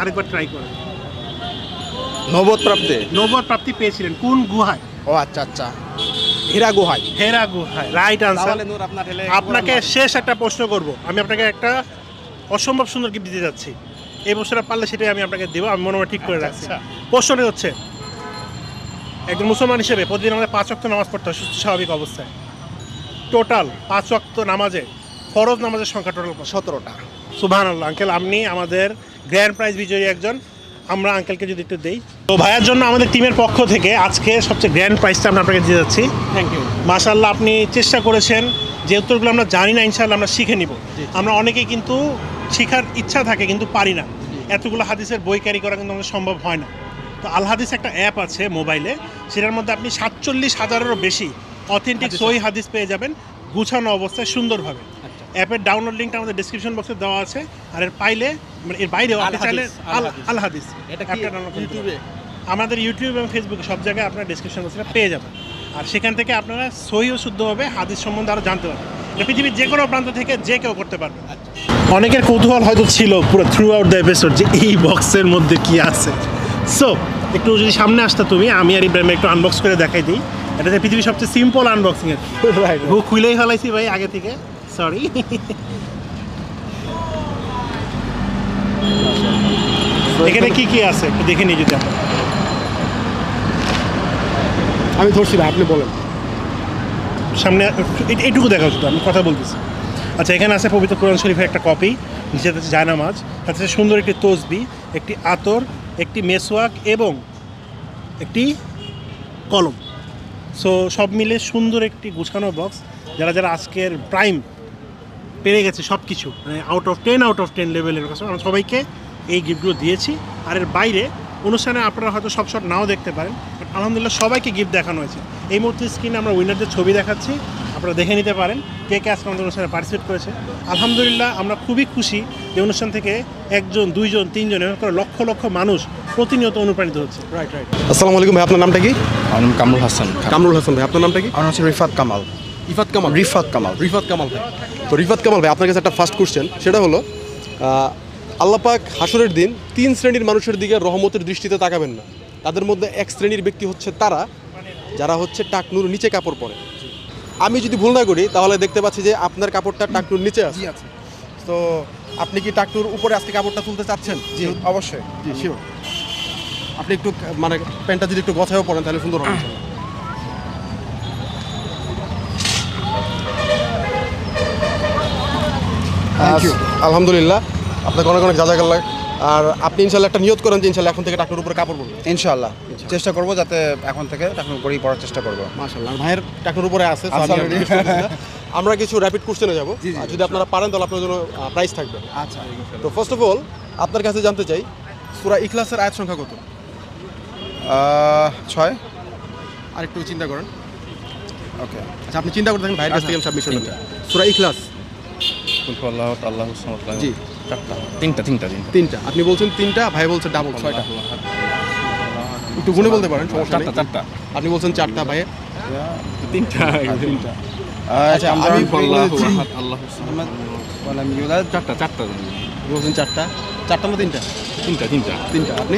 আরেকবার ট্রাই করেন। নবুয়ত প্রাপ্তি। নবুয়ত প্রাপ্তি পেয়েছিলেন কোন গুহায়? ও আচ্ছা আচ্ছা, হীরা গুহায়। হেরা গুহায়, রাইট আনসার। জাবালে নূর আপনার হেলে। আপনাকে শেষ একটা প্রশ্ন করব, আমি আপনাকে একটা অসম্ভব সুন্দর গিফট দিতে যাচ্ছি। এই প্রশ্নটা পারলে সেটাই আমি আপনাকে দেবো, আমি মনে মনে ঠিক করে রাখছি। প্রশ্নটা হচ্ছে, একজন মুসলমান হিসেবে প্রতিদিন আমাদের 5 ওয়াক্ত নামাজ পড়তে হয় সুস্থ স্বাভাবিক অবস্থায়। টোটাল 5 ওয়াক্ত নামাজে ফরজ নামাজের সংখ্যা টোটাল 17টা। সুবহানাল্লাহ। আঙ্কেল, আপনি আমাদের গ্র্যান্ড প্রাইজ বিজয়ী একজন। আমরা আঙ্কেলকে যদি একটু দেই, তো ভাইয়ের জন্য আমাদের টিমের পক্ষ থেকে আজকে সবচেয়ে গ্র্যান্ড প্রাইজটা আমরা আপনাকে দিয়ে যাচ্ছি। Thank you. মাশাআল্লাহ, আপনি চেষ্টা করেছেন, যে উত্তরগুলো আমরা জানি না ইনশাআল্লাহ আমরা শিখে নিব। আমরা অনেকেই কিন্তু শেখার ইচ্ছা থাকে কিন্তু পারি না, এতগুলো হাদিসের বই ক্যারি করা কিন্তু আমাদের সম্ভব হয় না। তো আল হাদিস একটা অ্যাপ আছে মোবাইলে, সেটার মধ্যে আপনি 47,000-এরও বেশি অথেন্টিক সহিহ হাদিস পেয়ে যাবেন গুছানো অবস্থায় সুন্দরভাবে। অ্যাপের ডাউনলোড লিঙ্কটা আমাদের ডেসক্রিপশন বক্সে দেওয়া আছে। আর এর মানে এর বাইরেও আপনি চাইলে আল হাদিস অ্যাপটা ডাউনলোড ইউটিউবে, আমাদের ইউটিউব এবং ফেসবুকে সব জায়গায় আপনার ডেসক্রিপশন বক্সে পেয়ে যাবেন। আর সেখান থেকে আপনারা সহিহ শুদ্ধভাবে হাদিস সম্বন্ধে আরও জানতে পারবেন। এটা পৃথিবীর যে কোনো প্রান্ত থেকে যে কেউ করতে পারবে। অনেকের কৌতূহল হয়তো ছিল পুরো থ্রু আউট দ্য এপিসোড যে এই বক্সের মধ্যে কি আছে। সো একটু যদি সামনে আসতে তুমি, আমি আর ইব্রাহিম একটু আনবক্স করে দেখাই দিই। এটা পৃথিবীর সবচেয়ে সিম্পল আনবক্সিং এর। বুক খুলেই ফেলাইছি ভাই আগে থেকে, সরি। এখানে কি কি আছে একটু দেখে নিই যদি আমরা। আমি ধরছি ভাই, আপনি বলেন। সামনে এইটুকু দেখা শুধু, আমি কথা বলতেছি। আচ্ছা, এখানে আছে পবিত্র কোরআন শরীফের একটা কপি, নিচে আছে জায়নামাজ, তাতে সুন্দর একটি তসবি, একটি আতর, একটি মেসওয়াক এবং একটি কলম। সো সব মিলে সুন্দর একটি গুছানো বক্স। যারা যারা আজকের প্রাইম পেরে গেছে সব কিছু, মানে আউট অফ 10 লেভেলের কাছে আমরা সবাইকে এই গিফটগুলো দিয়েছি। আর এর বাইরে অনুষ্ঠানে আপনারা হয়তো সব শট নাও দেখতে পারেন, বাট আলহামদুলিল্লাহ সবাইকে গিফট দেখানো হয়েছে। এই মুহূর্তে স্ক্রিনে আমরা উইনারদের ছবি দেখাচ্ছি, আপনারা দেখে নিতে পারেন কে কে আজকে আমাদের অনুষ্ঠানে পার্টিসিপেট করেছে। আলহামদুলিল্লাহ আমরা খুবই খুশি যে অনুষ্ঠান থেকে 1জন 2জন 3জন এরকম করে লক্ষ লক্ষ মানুষ প্রতিনিয়ত অনুপ্রাণিত হচ্ছে। রাইট। আসসালামু আলাইকুম ভাই, আপনার নামটা কি? আমার নাম কামরুল হাসান। কামরুল হাসান ভাই, আপনার নামটা কি? আমার হচ্ছে রিফাত কামাল। ইফাত কামাল। রিফাত কামাল। রিফাত কামাল ভাই। তো রিফাত কামাল ভাই, আপনার কাছে একটা ফার্স্ট কোশ্চেন, সেটা হলো আল্লাহ পাক হাসরের দিন 3 শ্রেণীর মানুষের দিকে রহমতের দৃষ্টিতে তাকাবেন না। তাদের মধ্যে এক শ্রেণীর ব্যক্তি হচ্ছে তারা যারা হচ্ছে টাকনুর নিচে কাপড় পরে। আমি যদি ভুল না করি তাহলে দেখতে পাচ্ছি যে আপনার কাপড়টা টাকনুর নিচে আছে। তো আপনি কি টাকনুর উপরে আজকে কাপড়টা তুলতে চাচ্ছেন? জি অবশ্যই। জি শিওর। আপনি একটু মানে প্যান্টটা যদি একটু গছায়ও পড়েন তাহলে সুন্দর হবে। আলহামদুলিল্লাহ, আপনাকে অনেক অনেক জাযাকাল্লাহ। আর আপনি ইনশাল্লাহ একটা নিয়ত করেন যে ইনশাল্লাহ এখন থেকে টাকনুর উপরে কাপড় পরবেন। ইনশাআল্লাহ চেষ্টা করব, যাতে এখন থেকে টাকনুর উপরেই পড়ার চেষ্টা করব। মাশাআল্লাহ, ভাইয়ের টাকনুর উপরে আছে। আমরা কিছু র্যাপিড কোশ্চেনে যাব, আর যদি আপনারা পারেন তাহলে আপনার জন্য প্রাইজ থাকবে। আচ্ছা, তো ফার্স্ট অফ অল আপনার কাছে জানতে চাই সূরা ইখলাসের আয়াত সংখ্যা কত? 6। আর একটু চিন্তা করেন। ওকে, আচ্ছা, আপনি চিন্তা করতে থাকেন, ভাইয়ের কাছ থেকে আমি সাবমিশন করতে। সূরা ইখলাস। জি, তিনটা। আপনি বলছেন 3টা, ভাই বলছে ডাবল 6টা। একটু গুণে বলতে পারেন, সমস্যা নেই। 4টা। আপনি বলছেন 4টা, ভাই 3টা। আচ্ছা, আমি বলছি আল্লাহু সামাদ ওয়া লাম 4টা। আপনি বলছেন 4টা। 4টা না 3টা? 3টা। আপনি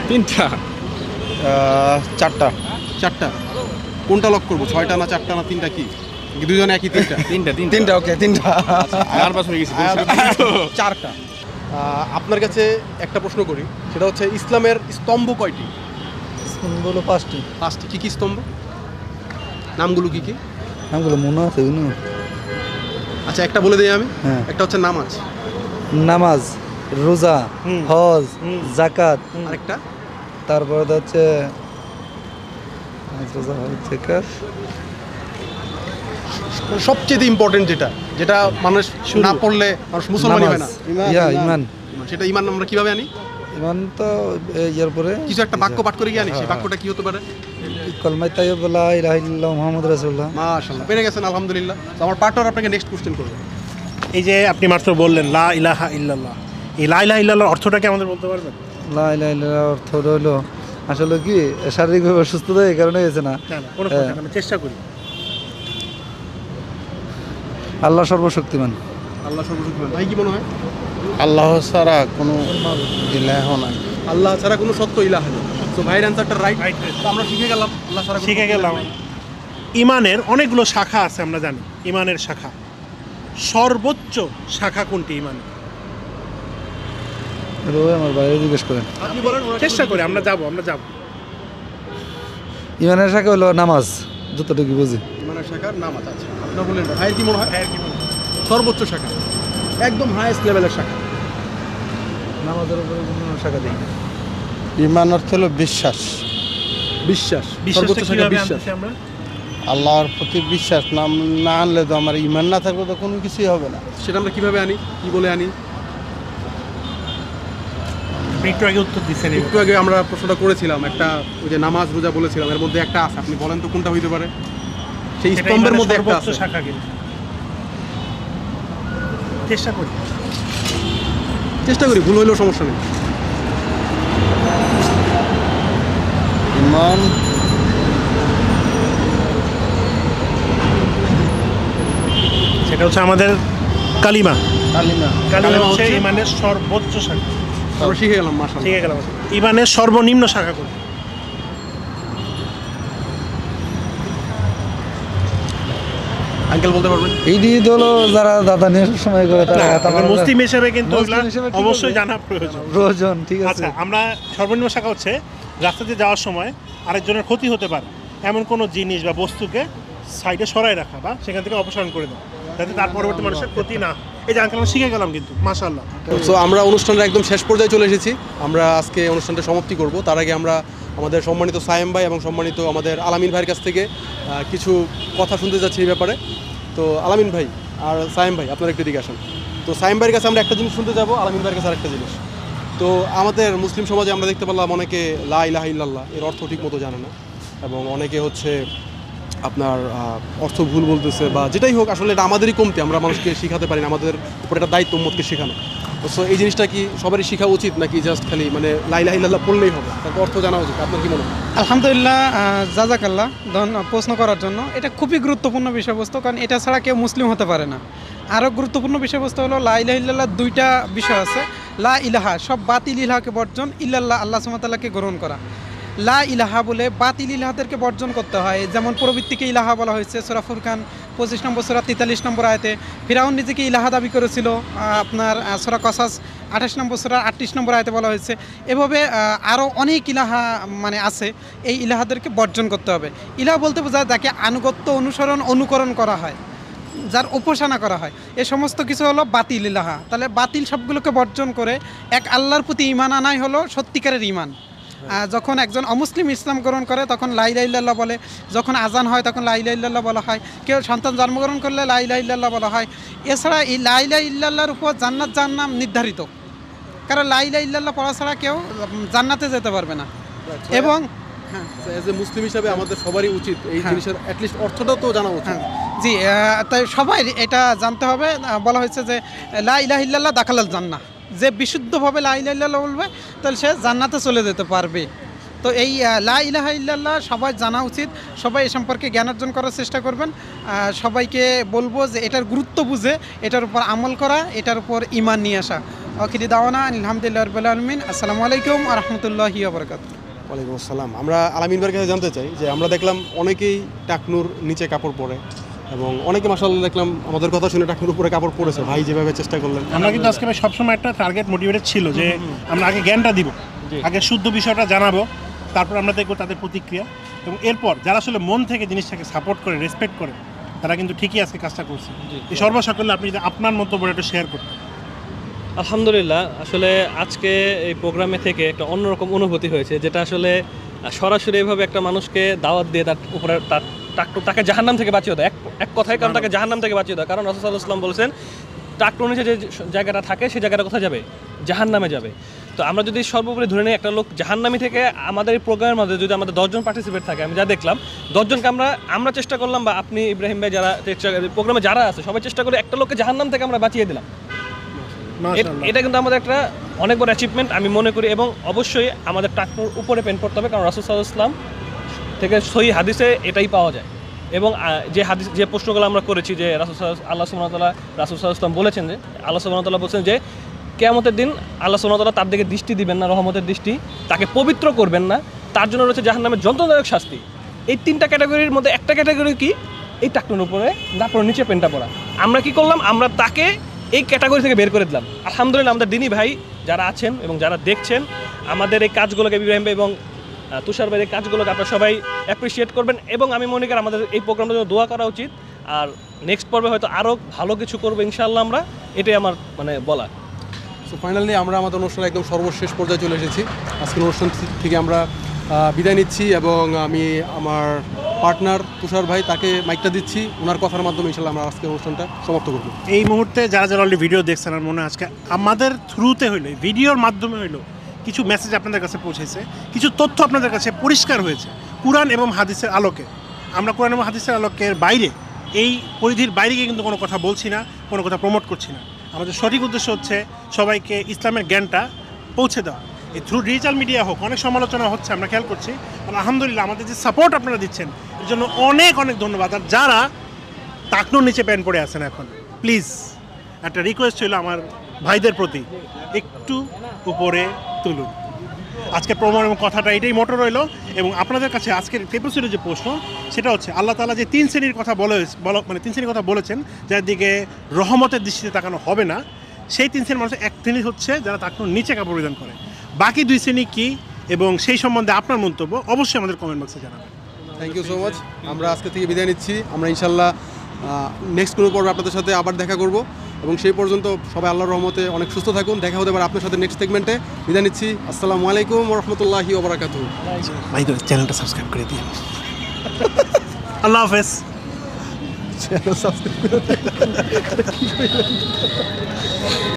3টা। 4টা। 4টা। কোনটা লক করবো, 6টা না 4টা না 3টা? কি দুজনে একই? 3টা। ওকে, 3টা। নার্ভাস হয়ে গেছি। 4টা। আপনার কাছে একটা প্রশ্ন করি, সেটা হচ্ছে ইসলামের স্তম্ভ কয়টি? স্তম্ভগুলো 5টি। 5টি। কি কি স্তম্ভ, নামগুলো কি কি? নামগুলো মনে আছে? আচ্ছা, একটা বলে দিই আমি। হ্যাঁ। একটা হচ্ছে নামাজ, নামাজ, রোজা, হজ, জাকাত, আরেকটা তারপরে হচ্ছে সবচেয়ে ইম্পর্টেন্ট যেটা যেটা মানুষ না পড়লে মানুষ মুসলমানই হয় না, ইমান সেটা ইমান আমরা কিভাবে আনি? ইমান তো ইয়ার পরে কিছু একটা বাক্য পাঠ করে গিয়ে আনি, সেই বাক্যটা কি হতে পারে? কলমাই তাইয়্যিব লা ইলাহা ইল্লাল্লাহ মুহাম্মাদুর রাসূলুল্লাহ। মাশাআল্লাহ, পেরে গেছেন আলহামদুলিল্লাহ। তো আমার পার্টনার আপনাকে নেক্সট কোশ্চেন করবে। এই যে আপনি মাত্র বললেন লা ইলাহা ইল্লাল্লাহ, এই লা ইলাহা ইল্লাল্লাহর অর্থটা কি আমাদের বলতে পারবেন? লা ইলাহা ইল্লাল্লাহ অর্থ হলো আসলে কি শারীরিকভাবে অসুস্থতা এই কারণে হয়েছে না, না না, কোনো সমস্যা নেই, চেষ্টা করি। আল্লাহ সর্বশক্তিমান। আল্লাহ সর্বশক্তিমান। ভাই কি মনে হয়? আল্লাহ ছাড়া কোনো ইলাহ নাই। আল্লাহ ছাড়া কোনো সত্য ইলাহ নেই। তো ভাইয়ের অ্যান্সারটা রাইট। তো আমরা শিখে গেলাম আল্লাহ ছাড়া কোনো শিখে সত্য গেলাম। ইলাহ নেই। ইমানের অনেকগুলো শাখা আছে, আমরা জানি ইমানের শাখা। সর্বোচ্চ শাখা কোনটি ইমানের? রোজ আমার বাইরে জিজ্ঞেস করেন। আপনি বলেন, ওরা চেষ্টা করি, আমরা যাব। ইমানের শাখা হলো নামাজ, যতটুকু বুঝি। ইমানের শাখার নামাজ আছে। আপনার বললেন ভাইয়ের কি মনে হয়? সর্বোচ্চ শাখা, একদম হাইয়েস্ট লেভেলের শাখা। নামাজের উপরে কোনো শাখা দেই না। ইমান অর্থ হলো বিশ্বাস। বিশ্বাস, সর্বোচ্চ বিশ্বাসটা শাখা কিভাবে বিশ্বাস। আনতেছি আমরা? আল্লাহর প্রতি বিশ্বাস না আনলে তো আমার ইমান না থাকলে তো কোনো কিছুই হবে না। সেটা আমরা কিভাবে আনি, কি বলে আনি? আপনি একটু আগে উত্তর দিচ্ছেন। একটু আগে আমরা প্রশ্নটা করেছিলাম, একটা ওই যে নামাজ রোজা বলেছিলাম, এর মধ্যে একটা আছে, আপনি বলেন তো কোনটা হইতে পারে? সেই স্তম্ভের মধ্যে একটা আছে। শাখা কিন্তু চেষ্টা করি, ভুল হইলেও সমস্যা নেই। ইমান সেটা হচ্ছে আমাদের কালিমা। কালিমা। কালিমা হচ্ছে হচ্ছে ইমানের সর্বোচ্চ শাখা। আমরা শিখে গেলাম মাশাআল্লাহ। ঠিক আছে, ইমানের সর্বনিম্ন শাখা কোনটি? আঙ্কেল বলতে পারবেন? এই দিয়ে হলো যারা দাদা নিয়ে সময় করে তারা মুসলিম হিসেবে কিন্তু মুসলিম এগুলা হিসেবে ঠিক অবশ্যই আছে। জানা প্রয়োজন। প্রয়োজন, ঠিক আছে। আচ্ছা, আমরা সর্বনিম্ন শাখা হচ্ছে রাস্তাতে যাওয়ার সময় আরেকজনের ক্ষতি হতে পারে এমন কোনো জিনিস বা বস্তুকে সাইডে সরায় রাখা বা সেখান থেকে অপসারণ করে দেওয়া, যাতে তার পরবর্তী মানুষের ক্ষতি না হয়। এই যে আঙ্কেল আমরা শিখে গেলাম কিন্তু, মাশাআল্লাহ। সো আমরা অনুষ্ঠানের একদম শেষ পর্যায়ে চলে এসেছি। আমরা আজকে অনুষ্ঠানটা সমাপ্তি করব। তার আগে আমরা আমাদের সম্মানিত সায়েম ভাই এবং সম্মানিত আমাদের আলামিন ভাইয়ের কাছ থেকে কিছু কথা শুনতে যাচ্ছি এই ব্যাপারে। তো আলামিন ভাই আর সায়েম ভাই, আপনারা একটু দিকে আসেন। তো সায়েম ভাইয়ের কাছে আমরা একটা জিনিস শুনতে যাব, আলামিন ভাইয়ের কাছে আরেকটা জিনিস। তো আমাদের মুসলিম সমাজে আমরা দেখতে পারলাম অনেকে লা ইলাহা ইল্লাল্লাহ এর অর্থ ঠিক মতো জানে না, এবং অনেকে হচ্ছে আপনার অর্থ ভুল বলতেছে, বা যেটাই হোক, আসলে এটা আমাদেরই কমতি, আমরা মানুষকে শেখাতে পারি না, আমাদের উপর একটা দায়িত্ব উম্মতকে শেখানো। সো এই জিনিসটা কি সবারই শেখা উচিত, নাকি জাস্ট খালি মানে লা ইলাহা ইল্লাল্লাহ পড়লেই হবে, তার অর্থ জানা উচিত? আপনার কি মনে হয়? আলহামদুলিল্লাহ, জাজাকাল্লাহ প্রশ্ন করার জন্য। এটা খুবই গুরুত্বপূর্ণ বিষয়বস্তু, কারণ এটা ছাড়া কেউ মুসলিম হতে পারে না। আরও গুরুত্বপূর্ণ বিষয়বস্তু হলো লা ইলাহা ইল্লাল্লাহ দুইটা বিষয় আছে। লা ইলাহা সব বাতিল ইলাহাকে বর্জন, ইল্লাল্লাহ আল্লাহ সুবহানাহু ওয়া তাআলাকে গ্রহণ করা। লা ইলাহা বলে বাতিল ইলাহাদেরকে বর্জন করতে হয়। যেমন প্রবৃত্তিকে ইলাহা বলা হয়েছে সূরা ফুরকান 25 নম্বর সূরা 43 নম্বর আয়াতে। ফিরাউন নিজেকে ইলাহা দাবি করেছিল, আপনার সূরা কসাস 28 নম্বর সূরা 38 নম্বর আয়াতে বলা হয়েছে। এভাবে আরও অনেক ইলাহা মানে আছে, এই ইলাহাদেরকে বর্জন করতে হবে। ইলাহা বলতে বোঝায় যাকে আনুগত্য অনুকরণ করা হয়, যার উপাসনা করা হয়, এ সমস্ত কিছু হলো বাতিল ইলাহা। তাহলে বাতিল সবগুলোকে বর্জন করে এক আল্লাহর প্রতি ঈমান আনাই হলো সত্যিকারের ঈমান। যখন একজন অমুসলিম ইসলাম গ্রহণ করে তখন লা ইলাহা ইল্লাল্লাহ বলে, যখন আজান হয় তখন লা ইলাহা ইল্লাল্লাহ বলা হয়, কেউ সন্তান জন্মগ্রহণ করলে লা ইলাহা ইল্লাল্লাহ বলা হয়। এছাড়া এই লা ইলাহা ইল্লাল্লাহর উপর জান্নাত জাহান্নাম নির্ধারিত, কারণ লা ইলাহা ইল্লাল্লাহ পড়া ছাড়া কেউ জান্নাতে যেতে পারবে না। এবং অ্যাজ এ মুসলিম হিসাবে আমাদের সবারই উচিত এই জিনিসের অ্যাটলিস্ট অর্থটা তো জানা উচিত। জি, তাই সবাই এটা জানতে হবে। বলা হয়েছে যে লা ইলাহা ইল্লাল্লাহ দাখালাল জান্নাহ, যে বিশুদ্ধভাবে লা ইলাহা ইল্লাল্লাহ বলবে তাহলে সে জান্নাতে চলে যেতে পারবে। তো এই লা ইলাহা ইল্লাল্লাহ সবাই জানা উচিত, সবাই এ সম্পর্কে জ্ঞান অর্জন করার চেষ্টা করবেন। সবাইকে বলবো যে এটার গুরুত্ব বুঝে এটার উপর আমল করা, এটার উপর ঈমান নিয়ে আসা। আখিরি দাওয়ানা আলহামদুলিল্লাহি রাব্বিল আলামিন। আসসালামু আলাইকুম ওয়া রাহমাতুল্লাহি ওয়া বারাকাতুহু। ওয়ালাইকুম আসসালাম। আমরা আলামিন ভাইয়ের কাছে জানতে চাই যে আমরা দেখলাম অনেকেই টাকনুর নিচে কাপড় পরে, এবং অনেকে মাশাআল্লাহ দেখলাম আমাদের কথা শুনে টাকনুর উপরে কাপড় পরেছে। ভাই যেভাবে চেষ্টা করলেন, আমরা কিন্তু আজকে সবসময় একটা টার্গেট মোটিভেটেড ছিল যে আমরা আগে জ্ঞানটা দিব, আগে শুদ্ধ বিষয়টা জানাবো, তারপর আমরা দেখবো তাদের প্রতিক্রিয়া, এবং এরপর যারা আসলে মন থেকে জিনিসটাকে সাপোর্ট করে, রেসপেক্ট করে, তারা কিন্তু ঠিকই আজকে কাজটা করছে। এই সর্বসাকল্যে আপনি যদি আপনার মন্তব্যটা একটু শেয়ার করতেন। আলহামদুলিল্লাহ, আসলে আজকে এই প্রোগ্রামে থেকে একটা অন্যরকম অনুভূতি হয়েছে, যেটা আসলে সরাসরি এভাবে একটা মানুষকে দাওয়াত দিয়ে তার উপরে তাকে জাহান্নাম থেকে বাঁচিয়ে দেয়, এক কথায়, কারণ তাকে জাহান্নাম থেকে বাঁচিয়ে দেয়। কারণ রাসূল সাল্লাল্লাহু আলাইহি ওয়াসাল্লাম বলেছেন টাকটোর নিচে যে জায়গাটা থাকে সেই জায়গাটা কোথায় যাবে? জাহান্নামে যাবে। তো আমরা যদি সর্বোপরি ধরে নিই একটা লোক জাহান্নামী থেকে, আমাদের এই প্রোগ্রামের মধ্যে যদি আমাদের 10 জন পার্টিসিপেট থাকে, আমি যা দেখলাম 10 জনকে আমরা চেষ্টা করলাম, বা আপনি ইব্রাহিম ভাই যারা প্রোগ্রামে যারা আছে সবাই চেষ্টা করে একটা লোককে জাহান্নাম থেকে আমরা বাঁচিয়ে দিলাম। এটা কিন্তু আমাদের একটা অনেক বড় অ্যাচিভমেন্ট আমি মনে করি, এবং অবশ্যই আমাদের টাকটোর উপরে পেন করতে হবে, কারণ রাসূল সাল্লাল্লাহু আলাইহি ওয়াসাল্লাম থেকে সহিহ হাদিসে এটাই পাওয়া যায়। এবং যে প্রশ্নগুলো আমরা করেছি যে আল্লাহ সুবহানাহু ওয়া তাআলা রাসূল সাল্লাল্লাহু আলাইহি ওয়াসাল্লাম বলেছেন যে আল্লাহ সুবহানাহু ওয়া তাআলা বলেছেন যে কিয়ামতের দিন আল্লাহ সুবহানাহু ওয়া তাআলা তার দিকে দৃষ্টি দিবেন না, রহমতের দৃষ্টি, তাকে পবিত্র করবেন না, তার জন্য রয়েছে জাহান্নামের যন্ত্রণাদায়ক শাস্তি। এই 3টা ক্যাটাগরির মধ্যে একটা ক্যাটাগরি কি? এই টাকটোর উপরে তারপর নিচে পেনটা পড়া। আমরা কি করলাম? আমরা তাকে এই ক্যাটাগরি থেকে বের করে দিলাম। আলহামদুলিল্লাহ, আমাদের দিনী ভাই যারা আছেন এবং যারা দেখছেন আমাদের এই কাজগুলোকে, ইব্রাহিম ভাই এবং তুষার ভাইয়ের এই কাজগুলোকে আপনারা সবাই অ্যাপ্রিসিয়েট করবেন, এবং আমি মনে করি আমাদের এই প্রোগ্রামটা জন্য দোয়া করা উচিত। আর নেক্সট পর্বে হয়তো আরও ভালো কিছু করবো ইনশাআল্লাহ আমরা, এটাই আমার বলা। সো ফাইনালি আমরা আমাদের অনুষ্ঠানে একদম সর্বশেষ পর্যায়ে চলে এসেছি। আজকের অনুষ্ঠান থেকে আমরা বিদায় নিচ্ছি, এবং আমি আমার পার্টনার তুষার ভাই তাকে মাইকটা দিচ্ছি, ওনার কথার মাধ্যমে ইনশাআল্লাহ আমরা আজকের অনুষ্ঠানটা সমাপ্ত করব। এই মুহূর্তে যারা অলরেডি ভিডিও দেখছেন, আর মনে হয় আজকে আমাদের থ্রুতে হইলো, ভিডিওর মাধ্যমে হইলো কিছু মেসেজ আপনাদের কাছে পৌঁছেছে, কিছু তথ্য আপনাদের কাছে পরিষ্কার হয়েছে কুরআন এবং হাদিসের আলোকে। আমরা কুরআন এবং হাদিসের আলোকের বাইরে, এই পরিধির বাইরে গিয়ে কিন্তু কোনো কথা বলছি না, কোনো কথা প্রমোট করছি না। আমাদের সঠিক উদ্দেশ্য হচ্ছে সবাইকে ইসলামের জ্ঞানটা পৌঁছে দেওয়া। এই থ্রু ডিজিটাল মিডিয়া হোক, অনেক সমালোচনা হচ্ছে, আমরা খেয়াল করছি। আলহামদুলিল্লাহ, আমাদের যে সাপোর্ট আপনারা দিচ্ছেন এর জন্য অনেক অনেক ধন্যবাদ। আর যারা টাকনোর নিচে প্যান পড়ে আছেন এখন, প্লিজ একটা রিকোয়েস্ট ছিল আমার ভাইদের প্রতি, একটু উপরে তুলুন। আজকে প্রমাণ এবং কথাটা এটাই মোটো রইল। এবং আপনাদের কাছে আজকের এপিসোডের যে প্রশ্ন, সেটা হচ্ছে আল্লাহ তাআলা যে 3 শ্রেণীর কথা মানে 3 শ্রেণীর কথা বলেছেন, যার দিকে রহমতের দৃষ্টিতে তাকানো হবে না, সেই 3 শ্রেণীর মানুষের এক শ্রেণী হচ্ছে যারা টাকনোর নিচে কাপড় পরিধান করে। বাকি 2 শ্রেণী কী এবং সেই সম্বন্ধে আপনার মন্তব্য অবশ্যই আমাদের কমেন্ট বক্সে জানাবেন। Thank you so much. আমরা আজকে থেকে বিদায় নিচ্ছি। আমরা ইনশাল্লাহ নেক্সট কোনো পর্বে আপনাদের সাথে আবার দেখা করব, এবং সেই পর্যন্ত সবাই আল্লাহর রহমতে অনেক সুস্থ থাকুন। দেখা হতে পারে আপনার সাথে নেক্সট সেগমেন্টে। বিদায় নিচ্ছি। আসসালামু আলাইকুম ওয়া রাহমাতুল্লাহি ওয়া বারাকাতুহু। ভাই চ্যানেলটা সাবস্ক্রাইব করে দিন। আল্লাহ হাফেজ। চ্যানেল সাবস্ক্রাইব করে